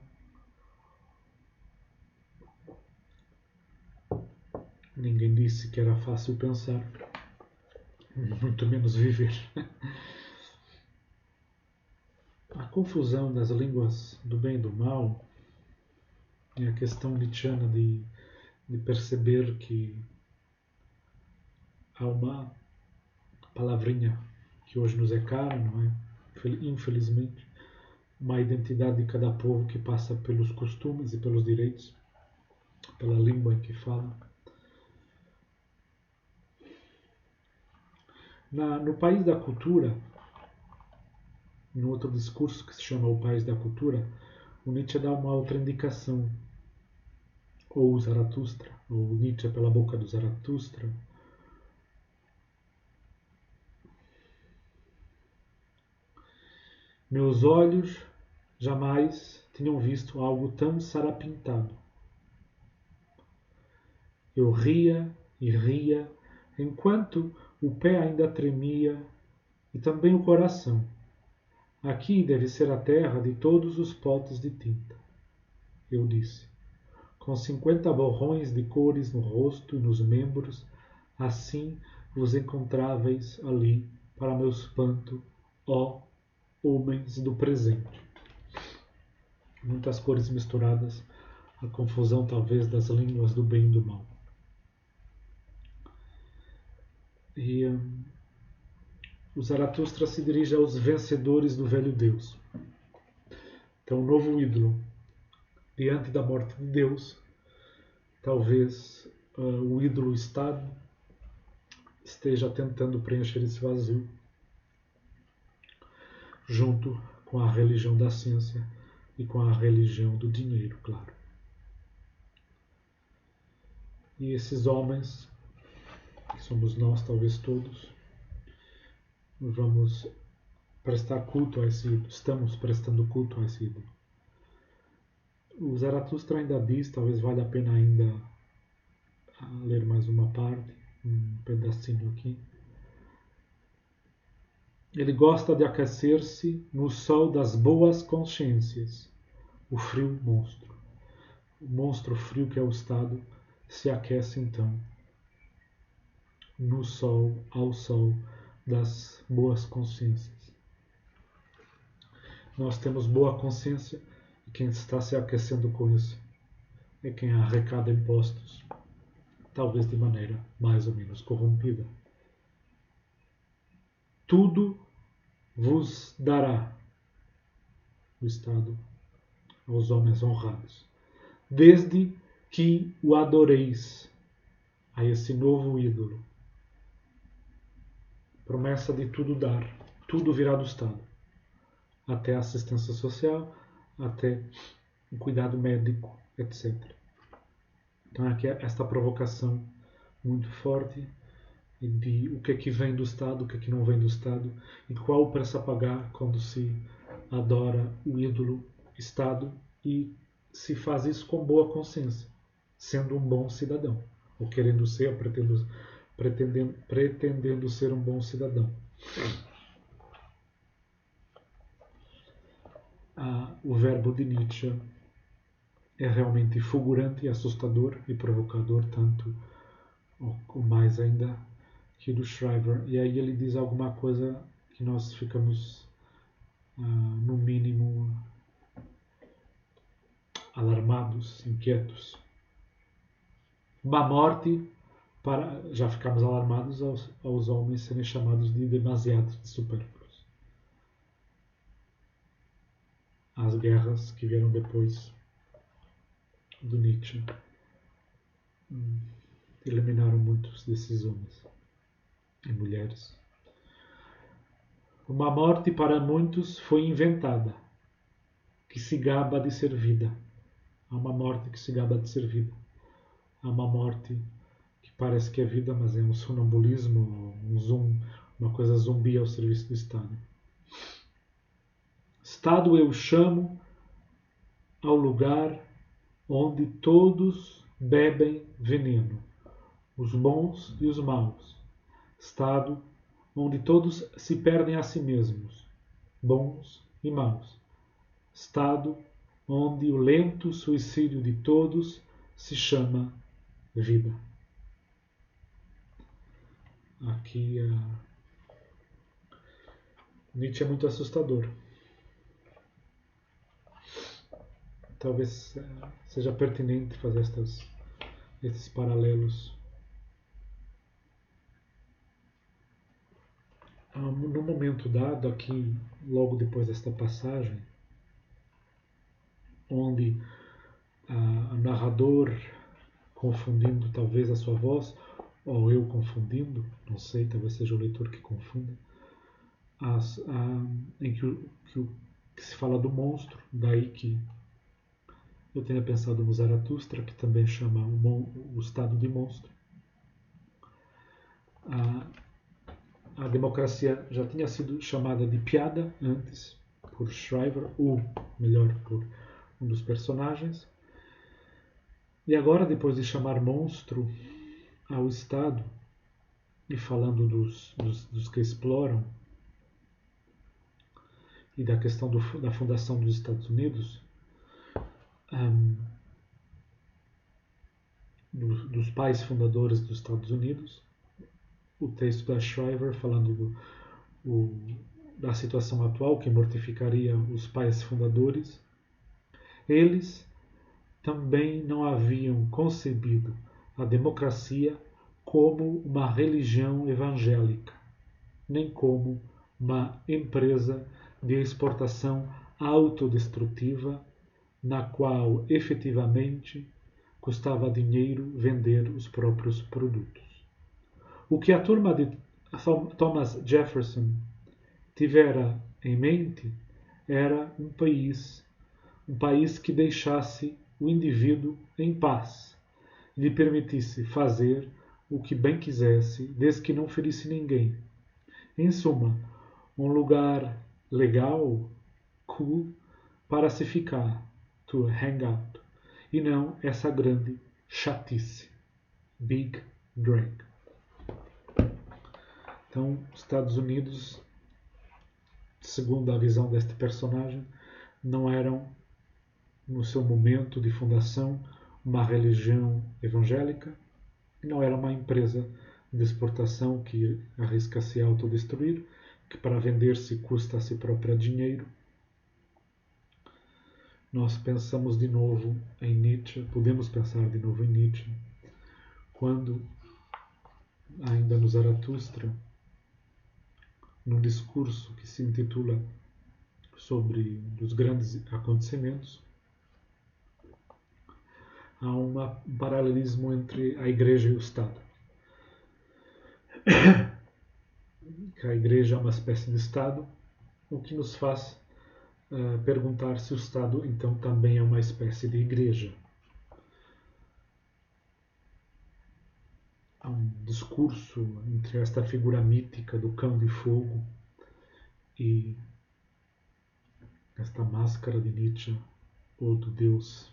Ninguém disse que era fácil pensar, muito menos viver. A confusão das línguas do bem e do mal é a questão nietzschiana de perceber que há uma palavrinha que hoje nos é cara, não é? Infelizmente, uma identidade de cada povo que passa pelos costumes e pelos direitos, pela língua em que fala. No País da Cultura, no outro discurso que se chama O País da Cultura, o Nietzsche dá uma outra indicação, ou o Zaratustra, ou Nietzsche pela boca do Zaratustra. Meus olhos jamais tinham visto algo tão sarapintado. Eu ria e ria, enquanto o pé ainda tremia e também o coração. Aqui deve ser a terra de todos os potes de tinta, eu disse, com 50 borrões de cores no rosto e nos membros, assim vos encontráveis ali para meu espanto, ó homens do presente. muitas cores misturadas, a confusão talvez das línguas do bem e do mal. E o Zaratustra se dirige aos vencedores do velho Deus. Então, o novo ídolo, diante da morte de Deus, talvez o ídolo Estado esteja tentando preencher esse vazio, junto com a religião da ciência e com a religião do dinheiro, claro. E esses homens, que somos nós, talvez todos, vamos prestar culto a esse ídolo, estamos prestando culto a esse ídolo. O Zaratustra ainda diz, talvez valha a pena ainda ler mais uma parte, um pedacinho aqui. Ele gosta de aquecer-se no sol das boas consciências, o frio monstro. O monstro frio que é o Estado se aquece então no sol, ao sol das boas consciências. Nós temos boa consciência e quem está se aquecendo com isso é quem arrecada impostos, talvez de maneira mais ou menos corrompida. Tudo vos dará o Estado aos homens honrados, desde que o adoreis a esse novo ídolo. Promessa de tudo dar, tudo virá do Estado, até a assistência social, até o cuidado médico, etc. Então aqui é esta provocação muito forte de o que é que vem do Estado, o que é que não vem do Estado, e qual o preço a pagar quando se adora o ídolo Estado e se faz isso com boa consciência, sendo um bom cidadão, ou querendo ser, pretendendo ser um bom cidadão. O verbo de Nietzsche é realmente fulgurante, assustador e provocador, tanto ou mais ainda que do Shriver. E aí ele diz alguma coisa que nós ficamos, no mínimo, alarmados, inquietos. Uma morte para... Já ficamos alarmados aos homens serem chamados de demasiados, de supérfluos. As guerras que vieram depois do Nietzsche eliminaram muitos desses homens e mulheres. Uma morte para muitos foi inventada, que se gaba de ser vida. Há uma morte que se gaba de ser vida. Há uma morte que parece que é vida, mas é um sonambulismo, uma coisa zumbi ao serviço do Estado. Estado eu chamo ao lugar onde todos bebem veneno, os bons e os maus. Estado onde todos se perdem a si mesmos, bons e maus. Estado onde o lento suicídio de todos se chama vida. Aqui Nietzsche é muito assustador. Talvez seja pertinente fazer esses paralelos. No momento dado, aqui, logo depois desta passagem, onde o narrador, confundindo talvez a sua voz, ou eu confundindo, não sei, talvez seja o leitor que confunda, em que se fala do monstro, daí que eu tenha pensado no Zaratustra, que também chama o estado de monstro. A democracia já tinha sido chamada de piada antes por Shriver, ou melhor, por um dos personagens. E agora, depois de chamar monstro ao Estado, e falando dos que exploram, e da questão da fundação dos Estados Unidos, dos pais fundadores dos Estados Unidos, o texto da Shriver falando da situação atual que mortificaria os pais fundadores, Eles também não haviam concebido a democracia como uma religião evangélica, nem como uma empresa de exportação autodestrutiva na qual efetivamente custava dinheiro vender os próprios produtos. O que a turma de Thomas Jefferson tivera em mente era um país que deixasse o indivíduo em paz, lhe permitisse fazer o que bem quisesse, desde que não ferisse ninguém. Em suma, um lugar legal, cool, para se ficar, to hang out, e não essa grande chatice, big drag. Então, os Estados Unidos, segundo a visão deste personagem, não eram, no seu momento de fundação, uma religião evangélica, e não era uma empresa de exportação que arrisca se autodestruir, que para vender-se custa a si própria dinheiro. Nós pensamos de novo em Nietzsche, podemos pensar de novo em Nietzsche, quando, ainda no Zaratustra, num discurso que se intitula sobre os grandes acontecimentos, há um paralelismo entre a Igreja e o Estado. Que a Igreja é uma espécie de Estado, o que nos faz perguntar se o Estado então também é uma espécie de Igreja. Há um discurso entre esta figura mítica do cão de fogo e esta máscara de Nietzsche, ou do Deus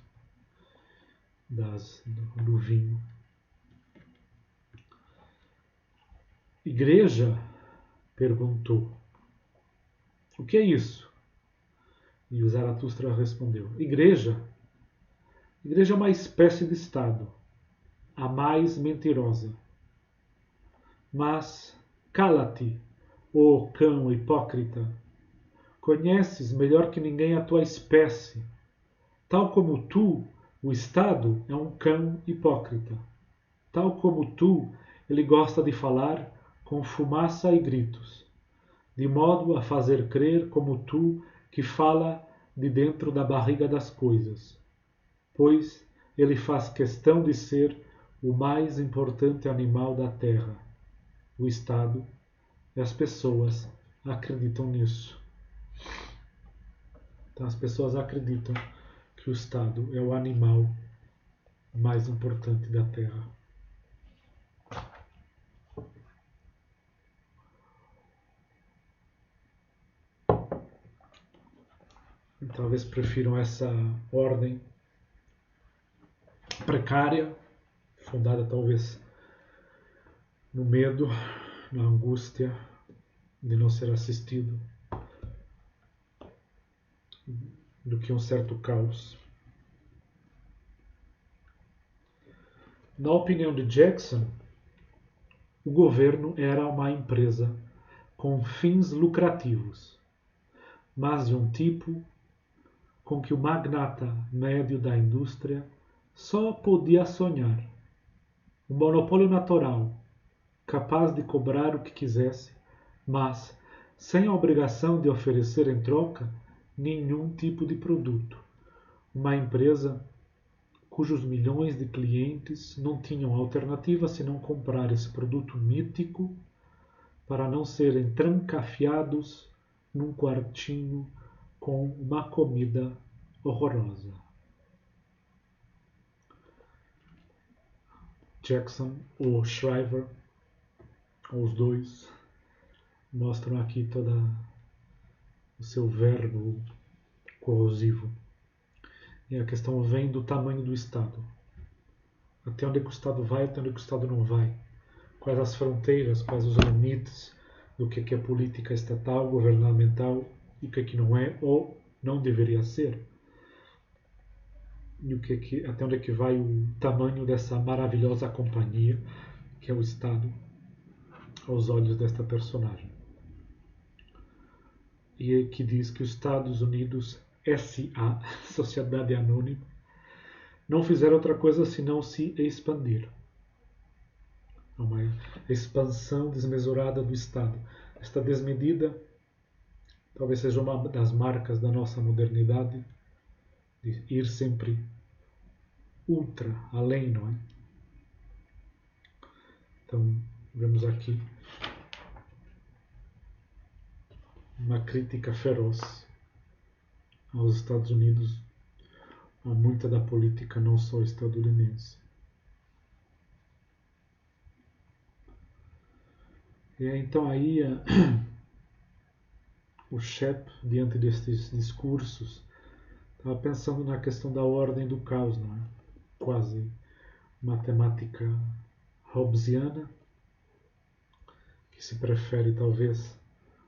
do vinho. Igreja? Perguntou. O que é isso? E o Zaratustra respondeu. Igreja é uma espécie de Estado, a mais mentirosa. Mas cala-te, ó cão hipócrita. Conheces melhor que ninguém a tua espécie. Tal como tu, o Estado é um cão hipócrita. Tal como tu, ele gosta de falar com fumaça e gritos, de modo a fazer crer como tu que fala de dentro da barriga das coisas, pois ele faz questão de ser o mais importante animal da terra, o Estado, e as pessoas acreditam nisso. Então as pessoas acreditam que o Estado é o animal mais importante da terra. E talvez prefiram essa ordem precária, fundada talvez no medo, na angústia de não ser assistido, do que um certo caos. Na opinião de Jackson, o governo era uma empresa com fins lucrativos, mas de um tipo com que o magnata médio da indústria só podia sonhar. Um monopólio natural, capaz de cobrar o que quisesse, mas sem a obrigação de oferecer em troca nenhum tipo de produto. Uma empresa cujos milhões de clientes não tinham alternativa senão comprar esse produto mítico para não serem trancafiados num quartinho com uma comida horrorosa. Jackson ou Shriver, os dois, mostram aqui todo o seu verbo corrosivo. E a questão vem do tamanho do Estado. Até onde é que o Estado vai, até onde é que o Estado não vai. Quais as fronteiras, quais os limites do que é política estatal, governamental e o que não é ou não deveria ser. E até onde é que vai o tamanho dessa maravilhosa companhia que é o Estado aos olhos desta personagem. E que diz que os Estados Unidos SA, Sociedade Anônima, não fizeram outra coisa senão se expandir. Uma expansão desmesurada do Estado. Esta desmedida talvez seja uma das marcas da nossa modernidade, de ir sempre ultra, além, não é? Então, vemos aqui uma crítica feroz aos Estados Unidos, a muita da política não só estadunidense. E então aí o Shep, diante destes discursos, estava pensando na questão da ordem do caos, não é? Quase matemática hobbesiana, que se prefere talvez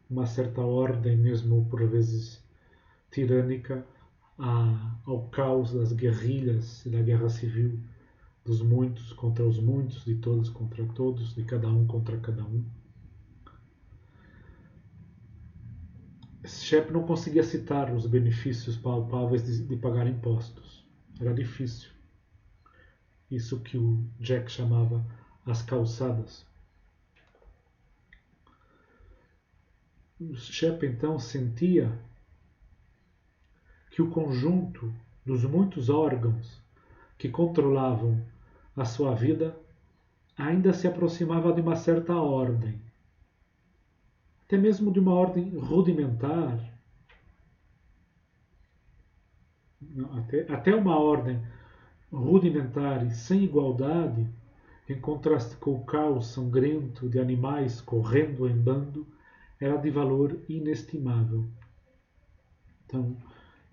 uma certa ordem, mesmo por vezes tirânica, ao caos das guerrilhas e da guerra civil, dos muitos contra os muitos, de todos contra todos, de cada um contra cada um. Shep não conseguia citar os benefícios palpáveis de pagar impostos. Era difícil. Isso que o Jack chamava as calçadas. Shep então sentia que o conjunto dos muitos órgãos que controlavam a sua vida ainda se aproximava de uma certa ordem, até mesmo de uma ordem rudimentar, até uma ordem rudimentar e sem igualdade, em contraste com o caos sangrento de animais correndo em bando, era de valor inestimável. Então,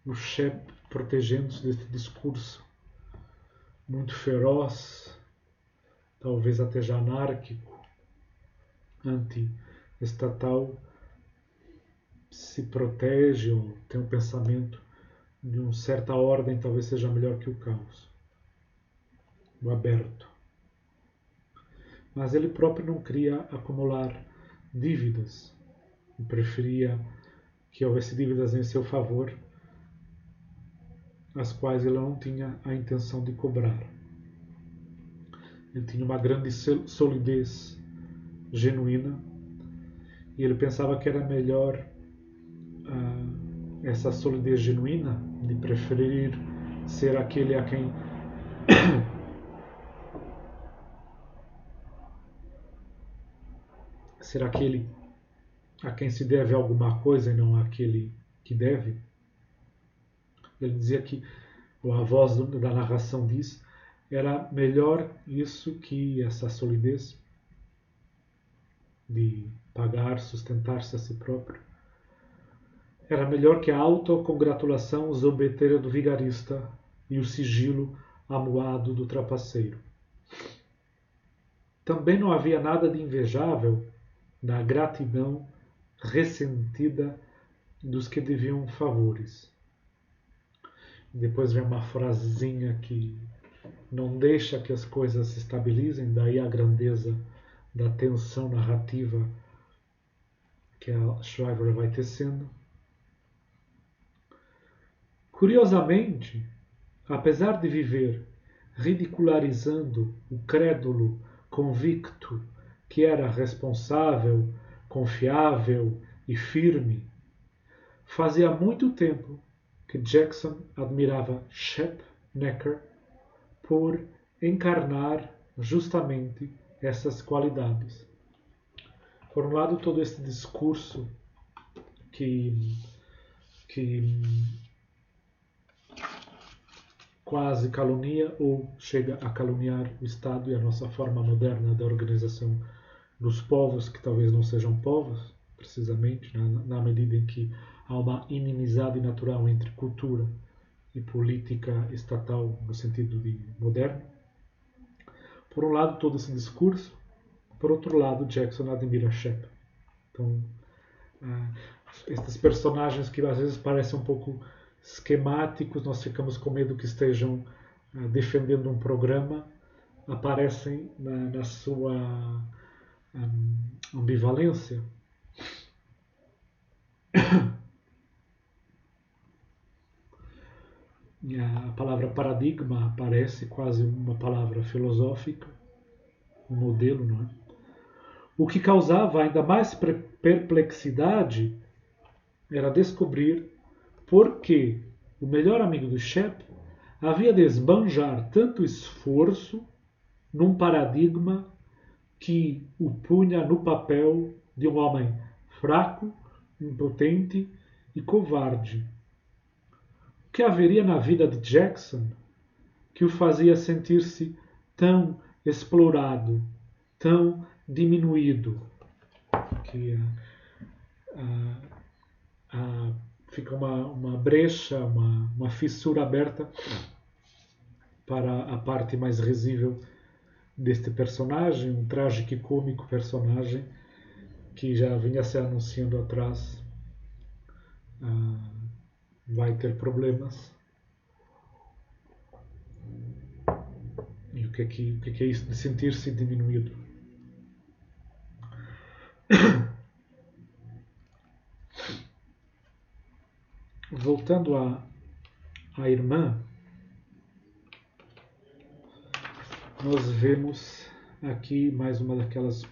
o Shep, protegendo-se deste discurso muito feroz, talvez até já anárquico, anti-estatal, se protege ou tem um pensamento de uma certa ordem, talvez seja melhor que o caos, o aberto. Mas ele próprio não queria acumular dívidas, e preferia que houvesse dívidas em seu favor, as quais ele não tinha a intenção de cobrar. Ele tinha uma grande solidez genuína e ele pensava que era melhor essa solidez genuína, de preferir ser aquele a quem ser aquele a quem se deve alguma coisa e não aquele que deve. Ele dizia que, ou a voz da narração diz, era melhor isso que essa solidez de pagar, sustentar-se a si próprio. Era melhor que a autocongratulação zombeteira do vigarista e o sigilo amuado do trapaceiro. Também não havia nada de invejável na gratidão ressentida dos que deviam favores. Depois vem uma frasezinha que não deixa que as coisas se estabilizem, daí a grandeza da tensão narrativa que a Shriver vai tecendo. Curiosamente, apesar de viver ridicularizando o crédulo convicto que era responsável, confiável e firme, fazia muito tempo que Jackson admirava Shep Necker por encarnar justamente essas qualidades. Por um lado, todo esse discurso que quase calunia ou chega a caluniar o Estado e a nossa forma moderna da organização dos povos, que talvez não sejam povos, precisamente, na medida em que há uma inimizade natural entre cultura e política estatal no sentido de moderno. Por um lado, todo esse discurso. Por outro lado, Jackson admira Shep. Então, estes personagens que às vezes parecem um pouco esquemáticos, nós ficamos com medo que estejam defendendo um programa, aparecem na sua ambivalência. A palavra paradigma aparece quase uma palavra filosófica, um modelo, não é? O que causava ainda mais perplexidade era descobrir por que o melhor amigo do Shep havia de esbanjar tanto esforço num paradigma que o punha no papel de um homem fraco, impotente e covarde. O que haveria na vida de Jackson que o fazia sentir-se tão explorado, tão diminuído, que fica uma brecha, uma fissura aberta para a parte mais risível deste personagem, um trágico e cômico personagem que já vinha se anunciando atrás, vai ter problemas. E o que é isso de sentir-se diminuído? Voltando à irmã, nós vemos aqui mais uma daquelas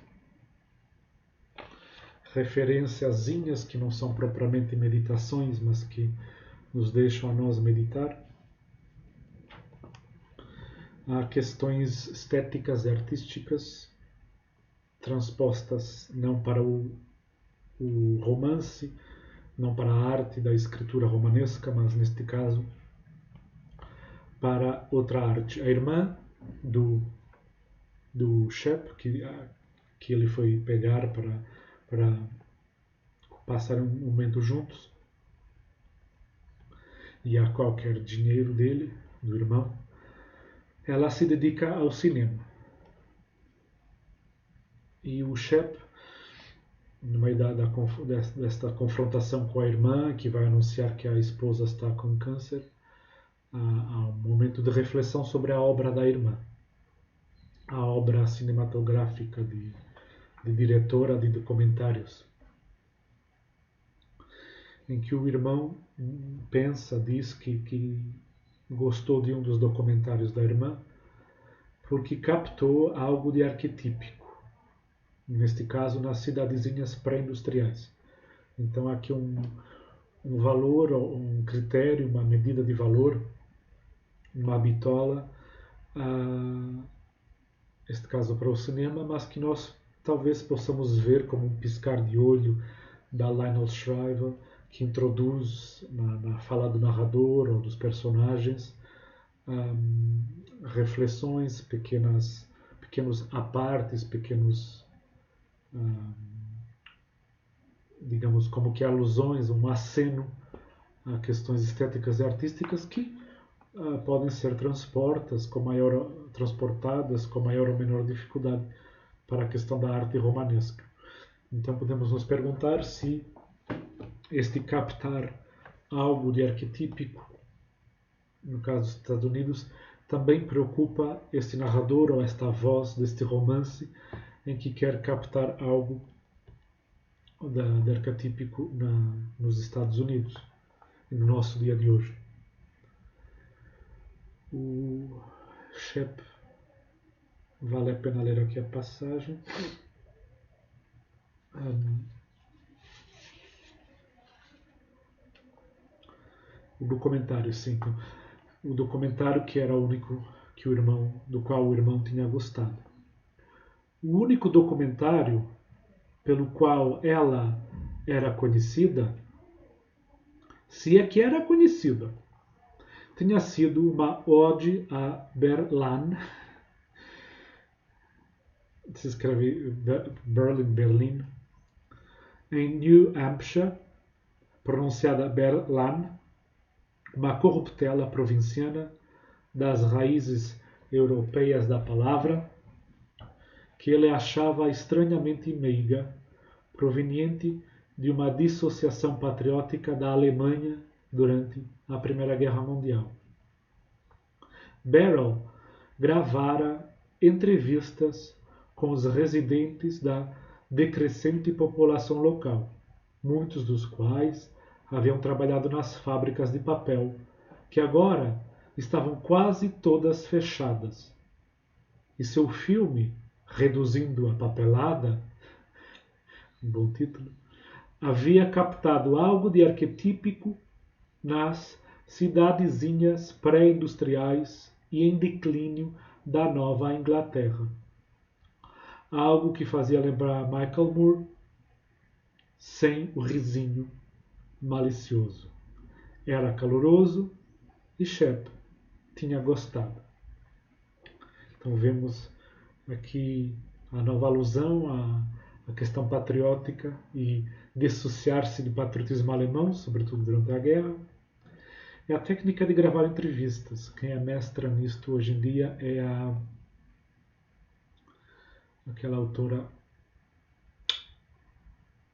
referenciazinhas que não são propriamente meditações, mas que nos deixam a nós meditar. Há questões estéticas e artísticas transpostas não para o romance, não para a arte da escritura romanesca, mas neste caso para outra arte. A irmã do Shep, que ele foi pegar para passar um momento juntos, e a qualquer dinheiro dele, do irmão, ela se dedica ao cinema. E o Shep, no meio desta confrontação com a irmã, que vai anunciar que a esposa está com câncer, há um momento de reflexão sobre a obra da irmã, a obra cinematográfica de diretora de documentários, em que o irmão diz que gostou de um dos documentários da irmã porque captou algo de arquetípico, neste caso nas cidadezinhas pré-industriais. Então há aqui um valor, um critério, uma medida de valor, uma bitola, neste caso para o cinema, mas que nós talvez possamos ver como um piscar de olho da Lionel Shriver, que introduz na fala do narrador ou dos personagens reflexões, pequenos apartes, pequenos, digamos, como que alusões, um aceno a questões estéticas e artísticas que podem ser transportadas com maior ou menor dificuldade para a questão da arte romanesca. Então podemos nos perguntar se este captar algo de arquetípico, no caso dos Estados Unidos, também preocupa este narrador ou esta voz deste romance em que quer captar algo de arquetípico nos Estados Unidos e no nosso dia de hoje. O Shep, vale a pena ler aqui a passagem. O documentário, sim. O documentário que era o único do qual o irmão tinha gostado. O único documentário pelo qual ela era conhecida, se é que era conhecida, tinha sido uma ode a Berlin, se escreve Berlin, em New Hampshire, pronunciada Berlin, uma corruptela provinciana das raízes europeias da palavra, que ele achava estranhamente meiga, proveniente de uma dissociação patriótica da Alemanha durante a Primeira Guerra Mundial. Barrow gravara entrevistas com os residentes da decrescente população local, muitos dos quais haviam trabalhado nas fábricas de papel que agora estavam quase todas fechadas. E seu filme, Reduzindo a Papelada, um bom título, havia captado algo de arquetípico nas cidadezinhas pré-industriais e em declínio da Nova Inglaterra. Algo que fazia lembrar Michael Moore sem o risinho malicioso. Era caloroso e Shep tinha gostado. Então vemos aqui a nova alusão à questão patriótica e dissociar-se do patriotismo alemão, sobretudo durante a guerra. É a técnica de gravar entrevistas. Quem é mestra nisto hoje em dia é aquela autora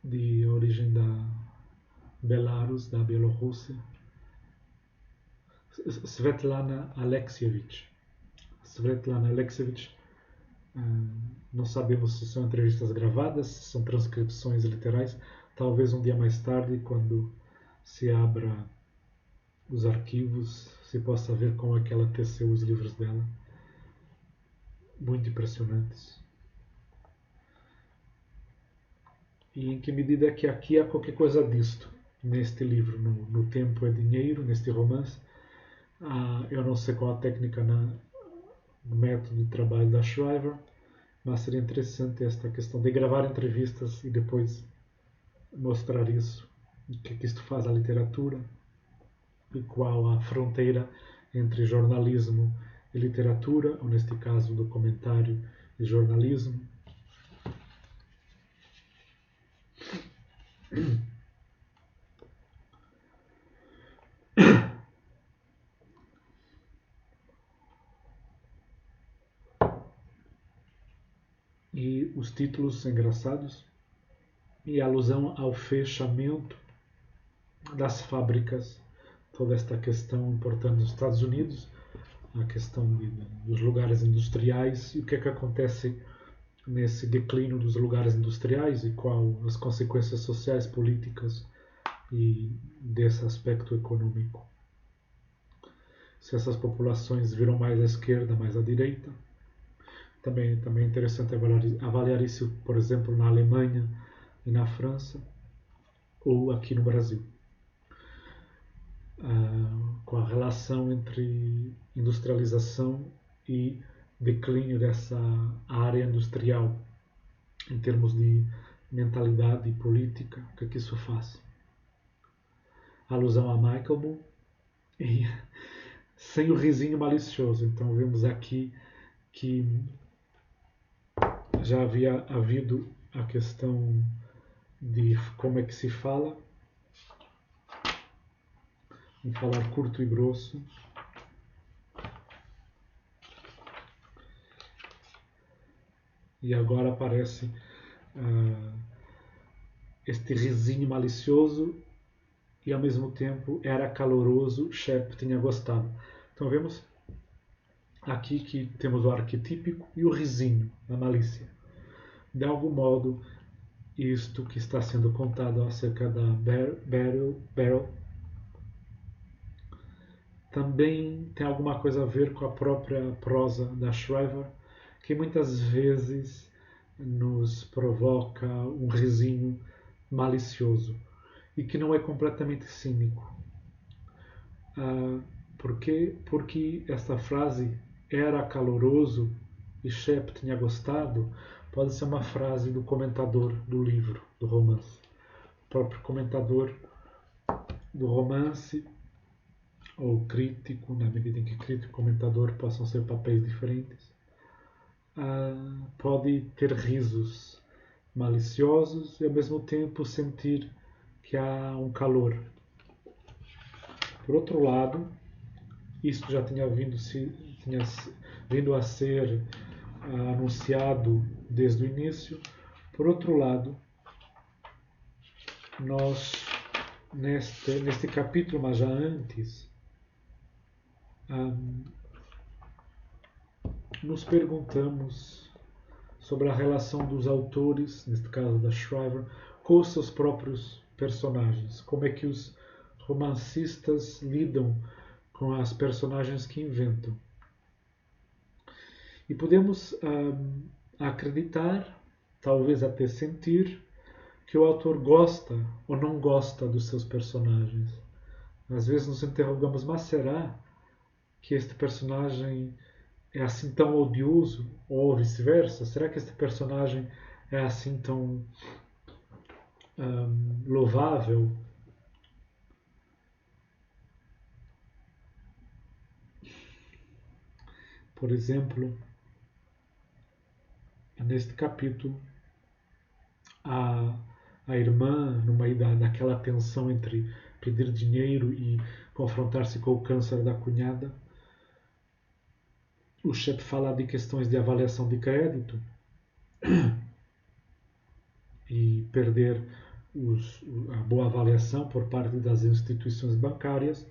de origem da Belarus, da Bielorrússia, Svetlana Alexievich. Svetlana Alexievich, não sabemos se são entrevistas gravadas, se são transcrições literais. Talvez um dia mais tarde, quando se abra os arquivos, se possa ver como é que ela teceu os livros dela. Muito impressionantes. E em que medida é que aqui há qualquer coisa disto, neste livro, no Tempo é Dinheiro, neste romance. Eu não sei qual a técnica no método de trabalho da Shriver, mas seria interessante esta questão de gravar entrevistas e depois mostrar isso, o que isto faz à literatura e qual a fronteira entre jornalismo e literatura, ou neste caso documentário e jornalismo. E os títulos engraçados e a alusão ao fechamento das fábricas, toda esta questão importante dos Estados Unidos, a questão dos lugares industriais e o que é que acontece nesse declínio dos lugares industriais e qual as consequências sociais, políticas e desse aspecto econômico. Se essas populações viram mais à esquerda, mais à direita. Também é interessante avaliar isso, por exemplo, na Alemanha e na França, ou aqui no Brasil. Com a relação entre industrialização e declínio dessa área industrial, em termos de mentalidade e política, o que é que isso faz? A alusão a Michael Moore e sem o risinho malicioso. Então vemos aqui que já havia havido a questão de como é que se fala, em falar curto e grosso. E agora aparece este risinho malicioso e ao mesmo tempo era caloroso, Shep tinha gostado. Então vemos aqui que temos o arquetípico e o risinho, a malícia. De algum modo, isto que está sendo contado acerca da Beryl também tem alguma coisa a ver com a própria prosa da Shriver, que muitas vezes nos provoca um risinho malicioso e que não é completamente cínico. Por quê? Porque esta frase era caloroso e Shep tinha gostado pode ser uma frase do comentador do livro, do romance. O próprio comentador do romance, ou crítico, na medida em que crítico e comentador possam ser papéis diferentes, pode ter risos maliciosos e ao mesmo tempo sentir que há um calor. Por outro lado, isto já tinha vindo a ser anunciado desde o início. Por outro lado, nós neste capítulo, mas já antes, nos perguntamos sobre a relação dos autores, neste caso da Shriver, com os seus próprios personagens. Como é que os romancistas lidam com as personagens que inventam. E podemos acreditar, talvez até sentir, que o autor gosta ou não gosta dos seus personagens. Às vezes nos interrogamos, mas será que este personagem é assim tão odioso? Ou vice-versa? Será que este personagem é assim tão louvável? Por exemplo, neste capítulo, a irmã, no meio daquela tensão entre pedir dinheiro e confrontar-se com o câncer da cunhada, o chefe fala de questões de avaliação de crédito e perder a boa avaliação por parte das instituições bancárias.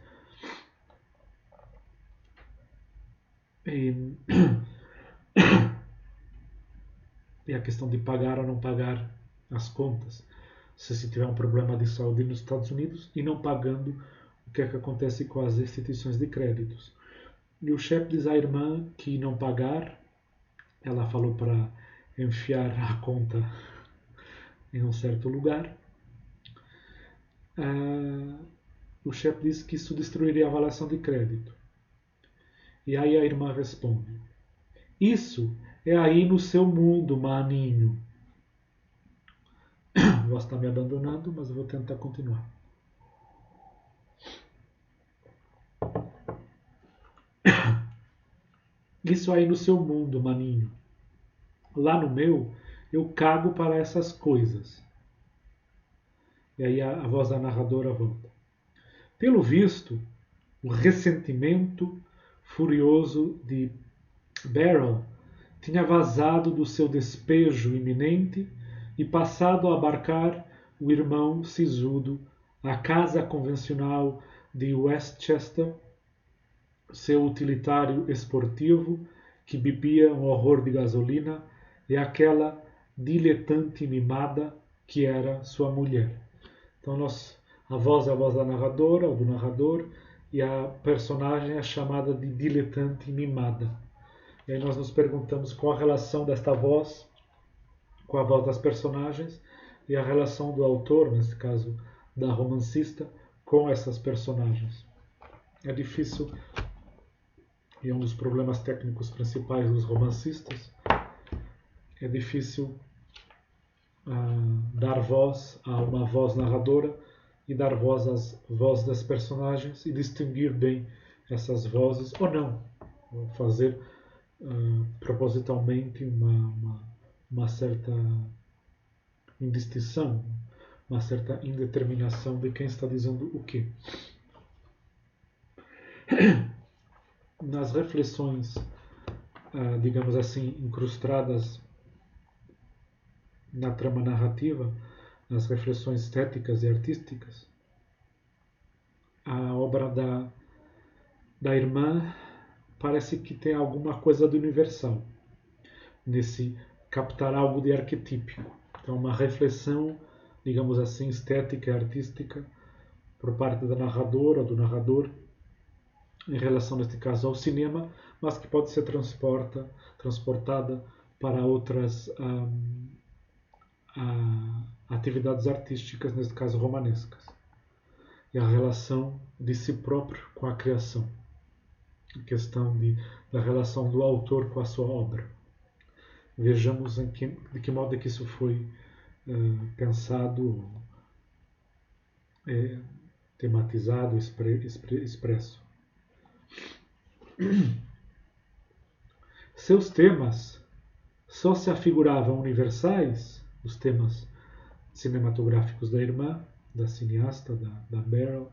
E a questão de pagar ou não pagar as contas. Se tiver um problema de saúde nos Estados Unidos e não pagando, o que é que acontece com as instituições de créditos? E o chefe diz à irmã que não pagar, ela falou para enfiar a conta em um certo lugar. O chefe disse que isso destruiria a avaliação de crédito. E aí a irmã responde: isso é aí no seu mundo, maninho. A voz está me abandonando, mas eu vou tentar continuar. Isso aí no seu mundo, maninho. Lá no meu, eu cago para essas coisas. E aí a voz da narradora volta. Pelo visto, o ressentimento furioso de Beryl tinha vazado do seu despejo iminente e passado a abarcar o irmão sisudo, a casa convencional de Westchester, seu utilitário esportivo que bebia um horror de gasolina e aquela diletante mimada que era sua mulher. Então a voz é a voz da narradora ou do narrador e a personagem é chamada de diletante mimada. E aí nós nos perguntamos qual a relação desta voz com a voz das personagens e a relação do autor, nesse caso da romancista, com essas personagens. É difícil, e é um dos problemas técnicos principais dos romancistas, é difícil dar voz a uma voz narradora e dar voz às vozes das personagens e distinguir bem essas vozes ou não, fazer propositalmente uma certa indistinção, uma certa indeterminação de quem está dizendo o quê. Nas reflexões, digamos assim, incrustadas na trama narrativa, nas reflexões estéticas e artísticas, a obra da irmã parece que tem alguma coisa do universal, nesse captar algo de arquetípico. Então, uma reflexão, digamos assim, estética e artística por parte da narradora ou do narrador em relação, neste caso, ao cinema, mas que pode ser transportada para outras atividades artísticas, neste caso romanescas. E a relação de si próprio com a criação. A questão da relação do autor com a sua obra. Vejamos de que modo é que isso foi pensado, tematizado, expresso. Seus temas só se afiguravam universais, os temas cinematográficos da irmã, da cineasta, da Beryl.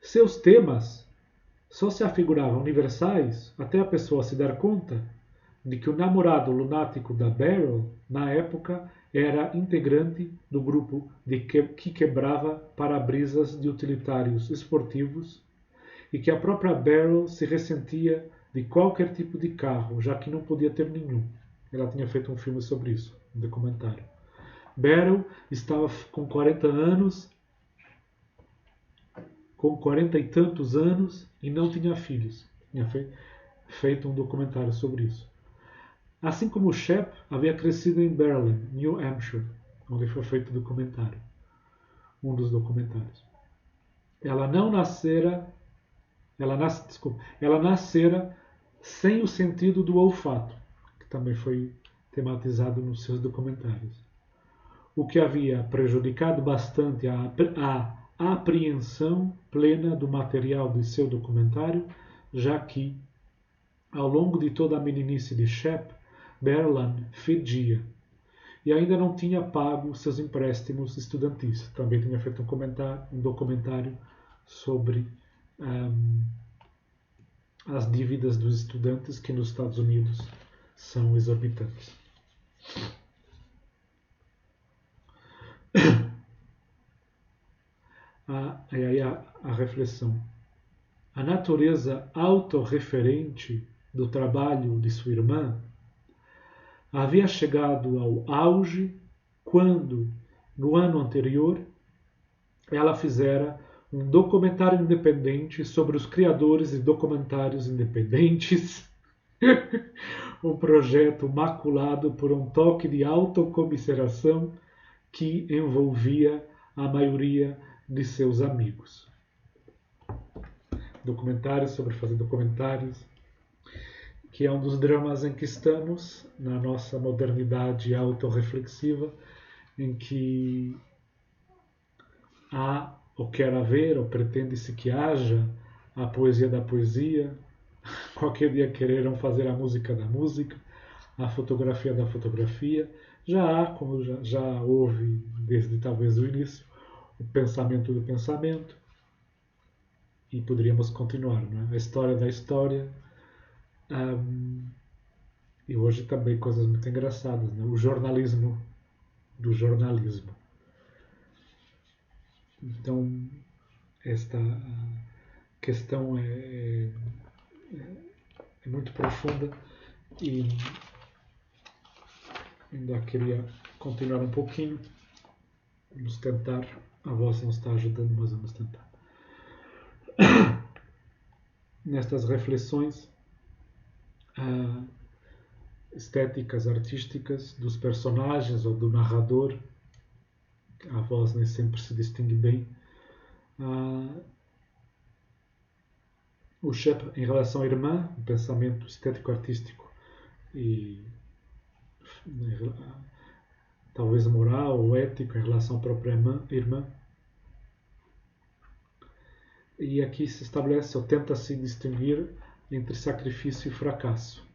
Seus temas só se afiguravam universais até a pessoa se dar conta de que o namorado lunático da Beryl, na época, era integrante do grupo que quebrava para-brisas de utilitários esportivos e que a própria Beryl se ressentia de qualquer tipo de carro, já que não podia ter nenhum. Ela tinha feito um filme sobre isso, um documentário. Beryl estava com 40 anos, com 40 e tantos anos e não tinha filhos. Tinha feito um documentário sobre isso. Assim como Shep havia crescido em Berlin, New Hampshire, onde foi feito o documentário. Um dos documentários. Ela nascera sem o sentido do olfato, que também foi tematizado nos seus documentários. O que havia prejudicado bastante a apreensão plena do material de seu documentário, já que, ao longo de toda a meninice de Shep, Berlin fedia e ainda não tinha pago seus empréstimos estudantis. Também tinha feito um documentário sobre as dívidas dos estudantes, que nos Estados Unidos são exorbitantes. E aí a reflexão. A natureza autorreferente do trabalho de sua irmã havia chegado ao auge quando, no ano anterior, ela fizera um documentário independente sobre os criadores de documentários independentes, um projeto maculado por um toque de autocomiseração que envolvia a maioria de seus amigos. Documentários sobre fazer documentários, que é um dos dramas em que estamos na nossa modernidade autorreflexiva, em que há ou quer haver, ou pretende-se que haja, a poesia da poesia, qualquer dia quereram fazer a música da música, a fotografia da fotografia. Já há, como já houve desde talvez o início, o pensamento do pensamento, e poderíamos continuar, não é? A história da história. E hoje também coisas muito engraçadas, né? O jornalismo do jornalismo. Então, esta questão é muito profunda e ainda queria continuar um pouquinho. Vamos tentar. A voz não está ajudando, mas vamos tentar. Nestas reflexões estéticas, artísticas dos personagens ou do narrador, a voz nem sempre se distingue bem. O Shep, em relação à irmã, o pensamento estético-artístico e talvez moral ou ético em relação à própria irmã. E aqui se estabelece ou tenta-se distinguir entre sacrifício e fracasso.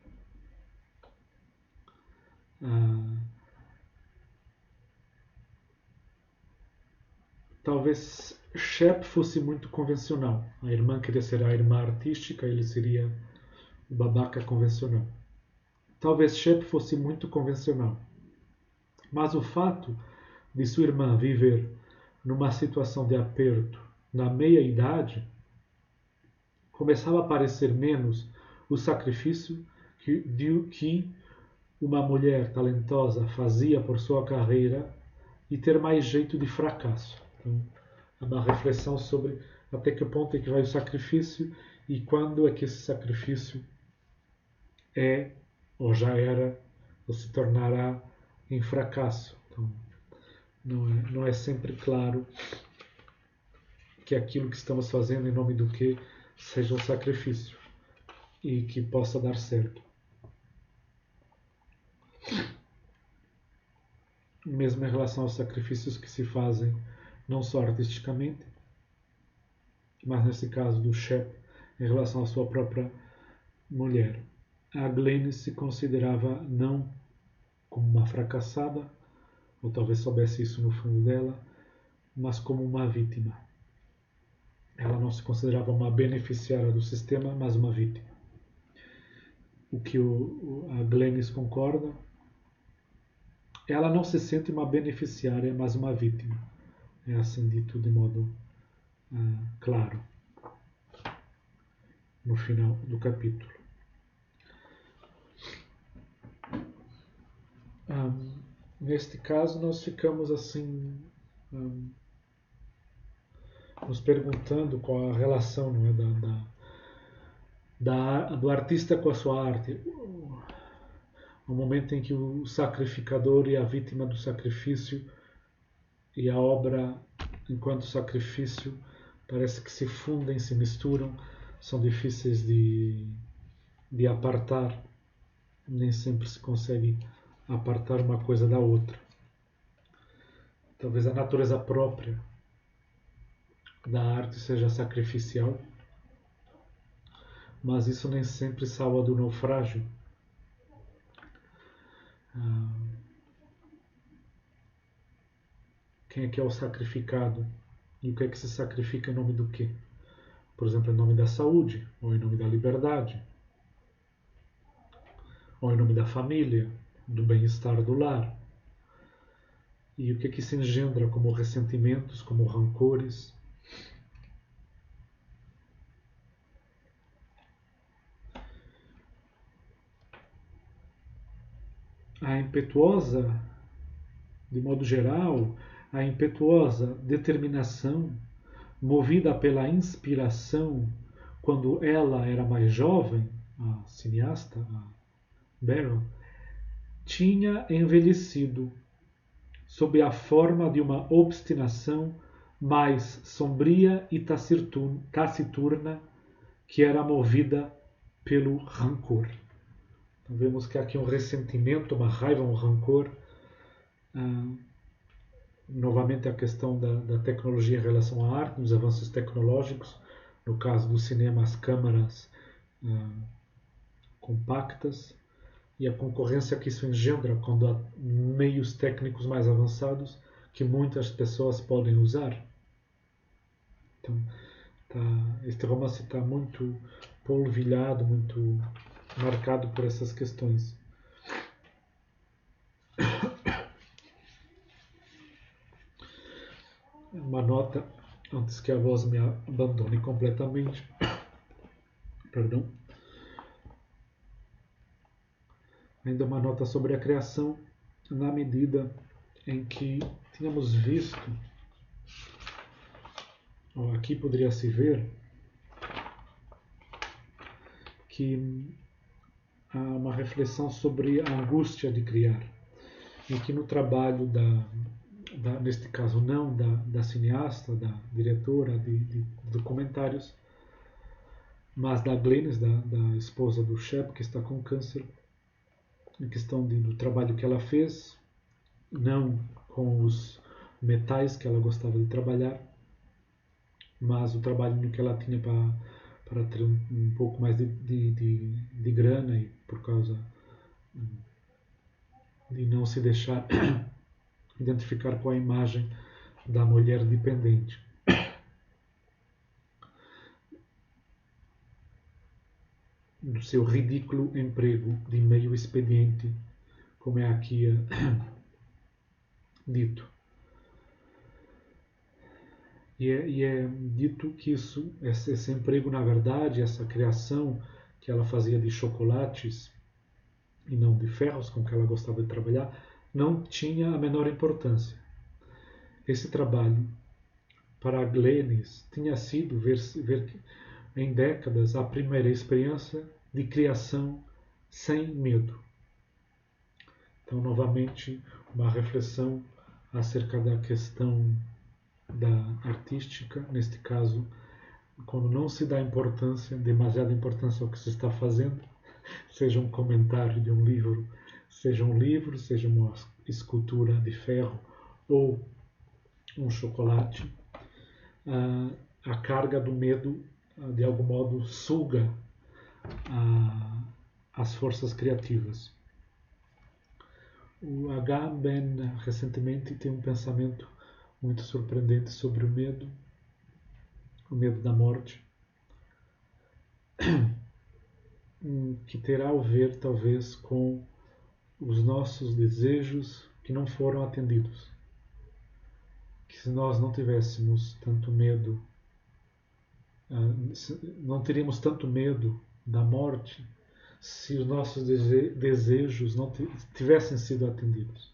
Talvez Shep fosse muito convencional. A irmã queria ser a irmã artística, ele seria o babaca convencional. Talvez Shep fosse muito convencional. Mas o fato de sua irmã viver numa situação de aperto na meia-idade começava a parecer menos o sacrifício que uma mulher talentosa fazia por sua carreira e ter mais jeito de fracasso. Então, é uma reflexão sobre até que ponto é que vai o sacrifício e quando é que esse sacrifício é, ou já era, ou se tornará em fracasso. Então, não é sempre claro que aquilo que estamos fazendo em nome do que seja um sacrifício e que possa dar certo. Mesmo em relação aos sacrifícios que se fazem, não só artisticamente, mas nesse caso do Shep, em relação à sua própria mulher. A Glenn se considerava não como uma fracassada, ou talvez soubesse isso no fundo dela, mas como uma vítima. Ela não se considerava uma beneficiária do sistema, mas uma vítima. O que a Glennis concorda, ela não se sente uma beneficiária, mas uma vítima. É assim dito de modo claro no final do capítulo. Neste caso, nós ficamos assim nos perguntando qual a relação, não é, do artista com a sua arte. O momento em que o sacrificador e a vítima do sacrifício e a obra enquanto sacrifício parece que se fundem, se misturam, são difíceis de apartar, nem sempre se consegue apartar uma coisa da outra. Talvez a natureza própria da arte seja sacrificial, mas isso nem sempre salva do naufrágio. Quem é que é o sacrificado? E o que é que se sacrifica em nome do quê? Por exemplo, em nome da saúde, ou em nome da liberdade, ou em nome da família, do bem-estar do lar. E o que é que se engendra como ressentimentos, como rancores? A impetuosa, de modo geral, a impetuosa determinação, movida pela inspiração, quando ela era mais jovem, a cineasta, a Beryl, tinha envelhecido sob a forma de uma obstinação mais sombria e taciturna que era movida pelo rancor. Então vemos que há aqui um ressentimento, uma raiva, um rancor. Novamente a questão da tecnologia em relação à arte, dos avanços tecnológicos, no caso do cinema, as câmaras compactas, e a concorrência que isso engendra quando há meios técnicos mais avançados que muitas pessoas podem usar. Então, este romance está muito polvilhado, muito marcado por essas questões. Uma nota, antes que a voz me abandone completamente. Perdão. Ainda uma nota sobre a criação, na medida em que tínhamos visto, aqui poderia se ver, que há uma reflexão sobre a angústia de criar, em que no trabalho neste caso não da cineasta, da diretora de documentários, mas da Glennis, da esposa do Shep, que está com câncer, em questão do trabalho que ela fez, não com os metais que ela gostava de trabalhar, mas o trabalho que ela tinha para ter um pouco mais de grana, e por causa de não se deixar identificar com a imagem da mulher dependente. Do seu ridículo emprego de meio expediente, como é aqui dito. E é dito que esse emprego, na verdade, essa criação que ela fazia de chocolates e não de ferros, com que ela gostava de trabalhar, não tinha a menor importância. Esse trabalho, para a Glennis, tinha sido, ver em décadas, a primeira experiência de criação sem medo. Então, novamente, uma reflexão acerca da questão da artística, neste caso, quando não se dá demasiada importância ao que se está fazendo, seja um comentário de um livro, seja uma escultura de ferro ou um chocolate, a carga do medo, de algum modo, suga as forças criativas. O Agamben recentemente tem um pensamento muito surpreendente sobre o medo da morte, que terá a ver talvez com os nossos desejos que não foram atendidos. Que se nós não tivéssemos tanto medo, não teríamos tanto medo da morte se os nossos desejos não tivessem sido atendidos.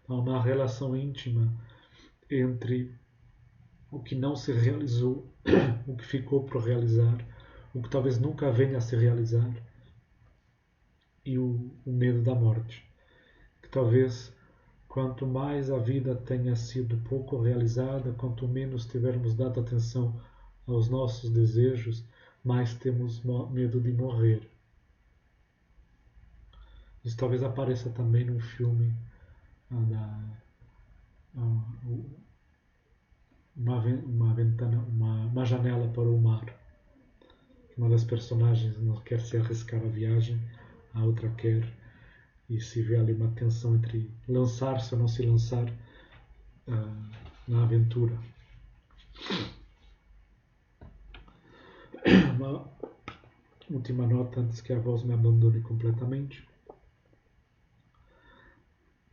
Há uma relação íntima entre o que não se realizou, o que ficou por realizar, o que talvez nunca venha a se realizar, e o medo da morte, que talvez quanto mais a vida tenha sido pouco realizada, quanto menos tivermos dado atenção aos nossos desejos, mais temos medo de morrer. Isso talvez apareça também num filme, uma janela para o mar. Uma das personagens não quer se arriscar a viagem, a outra quer, e se vê ali uma tensão entre lançar-se ou não se lançar na aventura. Uma última nota antes que a voz me abandone completamente.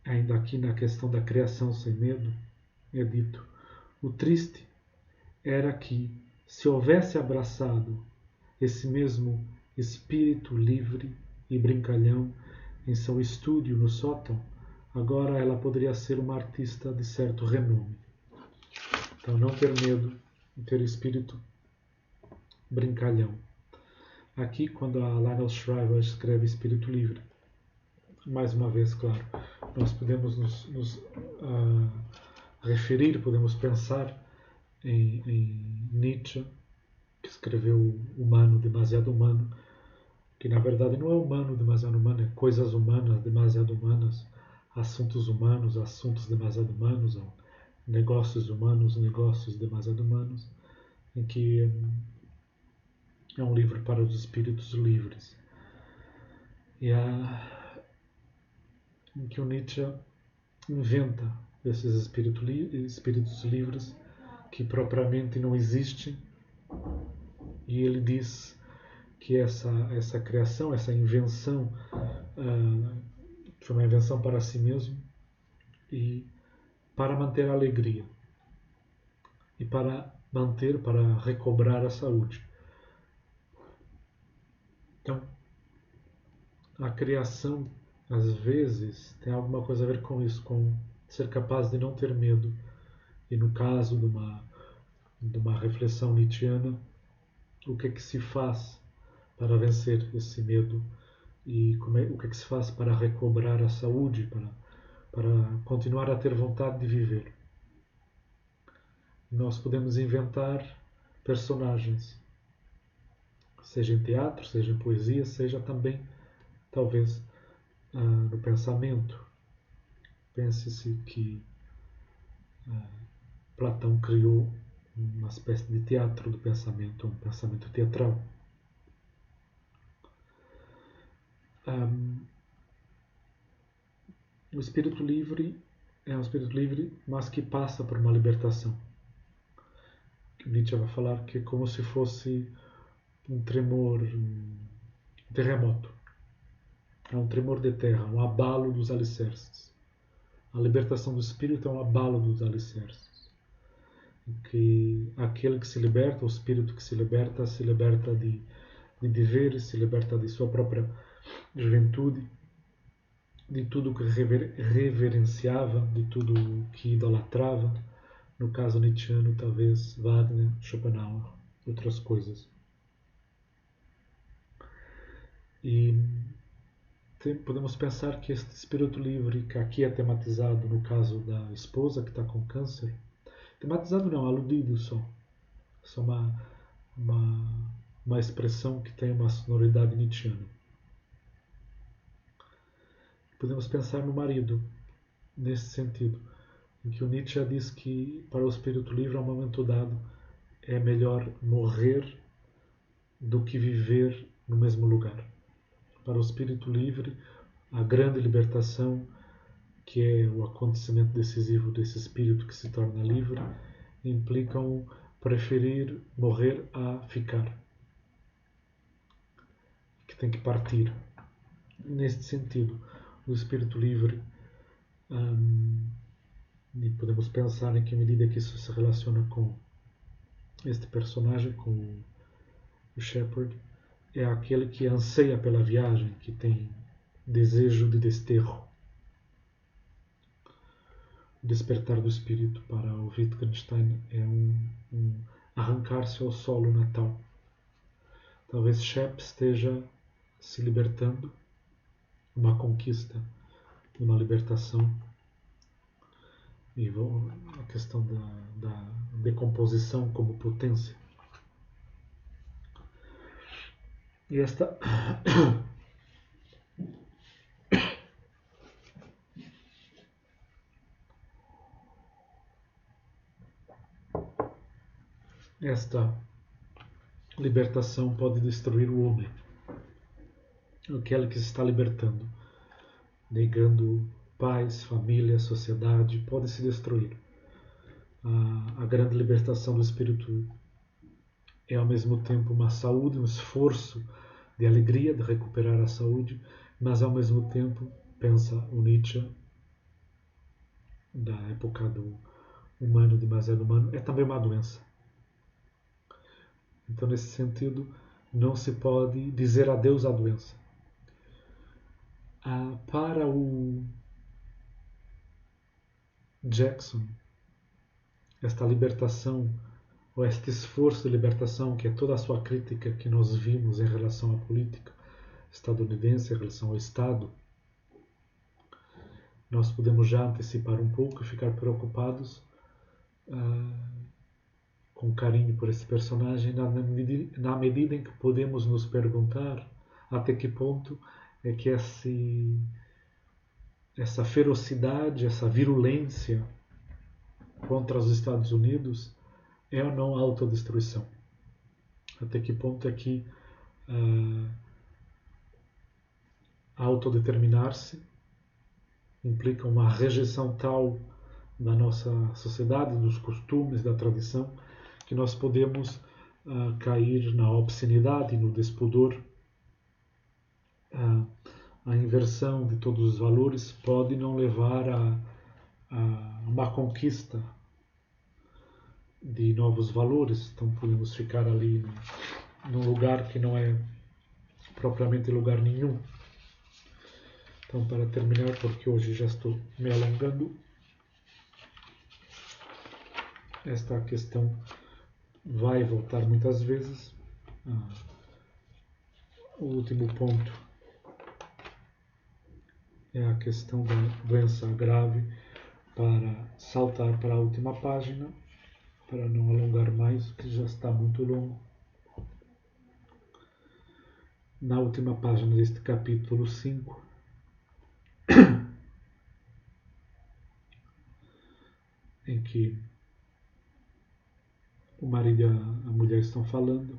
Ainda aqui na questão da criação sem medo, é dito: o triste era que, se houvesse abraçado esse mesmo espírito livre e brincalhão em seu estúdio no sótão, agora ela poderia ser uma artista de certo renome. Então, não ter medo e ter espírito brincalhão. Aqui, quando a Lionel Shriver escreve espírito livre, mais uma vez, claro, nós podemos nos referir, podemos pensar em Nietzsche, que escreveu Humano, Demasiado Humano, que na verdade não é humano, demasiado humano, é coisas humanas, demasiado humanas, assuntos demasiado humanos, ou negócios humanos, negócios demasiado humanos, em que é um livro para os espíritos livres. E em que o Nietzsche inventa esses espíritos livres que propriamente não existem, e ele diz que essa criação, essa invenção foi uma invenção para si mesmo e para manter a alegria e para recobrar a saúde. Então, a criação às vezes tem alguma coisa a ver com isso, com ser capaz de não ter medo. E no caso de uma reflexão nietzschiana, o que é que se faz para vencer esse medo e o que é que se faz para recobrar a saúde, para continuar a ter vontade de viver. Nós podemos inventar personagens, seja em teatro, seja em poesia, seja também, talvez, no pensamento. Pense-se que Platão criou uma espécie de teatro do pensamento, um pensamento teatral. O espírito livre é um espírito livre, mas que passa por uma libertação. Nietzsche vai falar que é como se fosse um tremor, um terremoto. É um tremor de terra, um abalo dos alicerces. A libertação do espírito é um abalo dos alicerces. Que aquele que se liberta, o espírito que se liberta de deveres, se liberta de sua própria juventude, de tudo que reverenciava, de tudo que idolatrava. No caso nietzschiano, talvez Wagner, Schopenhauer, outras coisas. E podemos pensar que este espírito livre, que aqui é tematizado no caso da esposa que está com câncer, tematizado não, aludido só uma expressão que tem uma sonoridade nietzschiana. Podemos pensar no marido, nesse sentido, em que o Nietzsche diz que para o espírito livre, a um momento dado, é melhor morrer do que viver no mesmo lugar. Para o espírito livre, a grande libertação, que é o acontecimento decisivo desse espírito que se torna livre, implicam preferir morrer a ficar, que tem que partir. Neste sentido, o espírito livre, e podemos pensar em que medida que isso se relaciona com este personagem, com o Shepard, é aquele que anseia pela viagem, que tem desejo de desterro. despertar do espírito para o Wittgenstein é um arrancar-se ao solo natal. Talvez Shep esteja se libertando, uma conquista, uma libertação, e a questão da decomposição como potência. E esta libertação pode destruir o homem, aquele que se está libertando, negando paz, família, sociedade, pode se destruir. A grande libertação do espírito é ao mesmo tempo uma saúde, um esforço de alegria, de recuperar a saúde, mas ao mesmo tempo, pensa o Nietzsche, da época do humano, demasiado humano, é também uma doença. Então, nesse sentido, não se pode dizer adeus à doença. Para o Jackson, esta libertação, ou este esforço de libertação, que é toda a sua crítica que nós vimos em relação à política estadunidense, em relação ao Estado, nós podemos já antecipar um pouco e ficar preocupados com carinho por esse personagem, na medida em que podemos nos perguntar até que ponto é que essa ferocidade, essa virulência contra os Estados Unidos é ou não autodestruição. Até que ponto é que autodeterminar-se implica uma rejeição tal da nossa sociedade, dos costumes, da tradição, que nós podemos cair na obscenidade, no despudor. A inversão de todos os valores pode não levar a uma conquista de novos valores. Então podemos ficar ali num lugar que não é propriamente lugar nenhum. Então, para terminar, porque hoje já estou me alongando, esta questão vai voltar muitas vezes. O último ponto é a questão da doença grave, para saltar para a última página, para não alongar mais, que já está muito longo. Na última página deste capítulo 5, em que o marido e a mulher estão falando,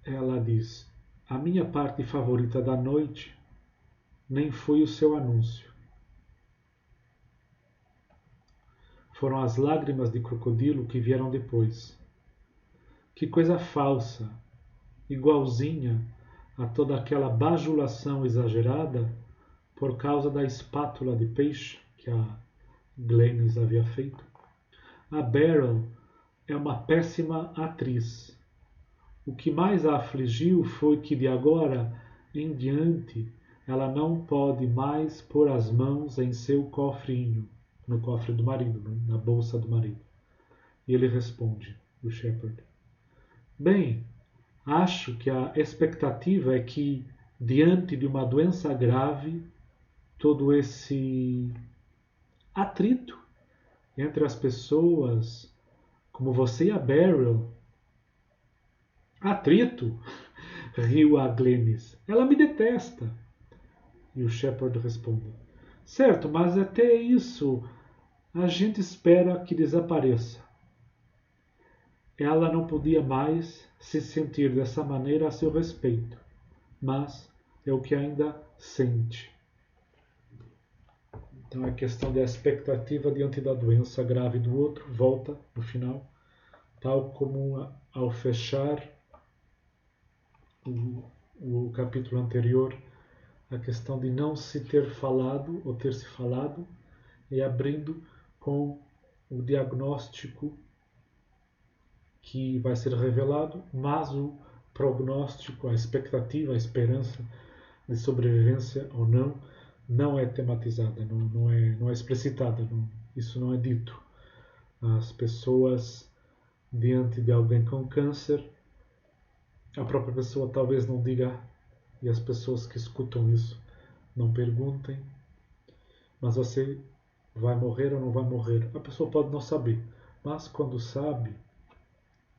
ela diz: a minha parte favorita da noite nem foi o seu anúncio. Foram as lágrimas de crocodilo que vieram depois. Que coisa falsa, igualzinha a toda aquela bajulação exagerada por causa da espátula de peixe que a Glennis havia feito. A Beryl é uma péssima atriz. O que mais a afligiu foi que de agora em diante ela não pode mais pôr as mãos em seu cofrinho, no cofre do marido, na bolsa do marido. E ele responde, o Shepard: bem, acho que a expectativa é que, diante de uma doença grave, todo esse atrito entre as pessoas, como você e a Beryl. Atrito? Riu a Glennis. Ela me detesta. E o Shepard responde: certo, mas até isso a gente espera que desapareça. Ela não podia mais se sentir dessa maneira a seu respeito, mas é o que ainda sente. Então a questão da expectativa diante da doença grave do outro volta no final, tal como ao fechar o capítulo anterior, a questão de não se ter falado ou ter se falado, e abrindo com o diagnóstico que vai ser revelado, mas o prognóstico, a expectativa, a esperança de sobrevivência ou não, não é tematizada, não é explicitada, isso não é dito. As pessoas diante de alguém com câncer, a própria pessoa talvez não diga, e as pessoas que escutam isso não perguntem, mas você vai morrer ou não vai morrer? A pessoa pode não saber, mas quando sabe,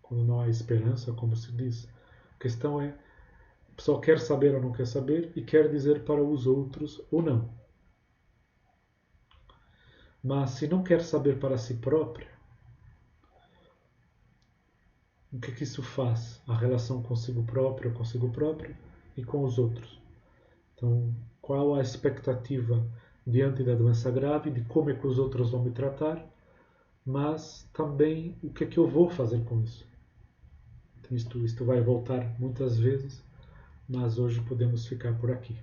quando não há esperança, como se diz, a questão é, a pessoa quer saber ou não quer saber e quer dizer para os outros ou não. Mas se não quer saber para si própria, o que isso faz? A relação consigo próprio e com os outros. Então, qual a expectativa diante da doença grave, de como é que os outros vão me tratar, mas também o que é que eu vou fazer com isso. Então, isto vai voltar muitas vezes, mas hoje podemos ficar por aqui.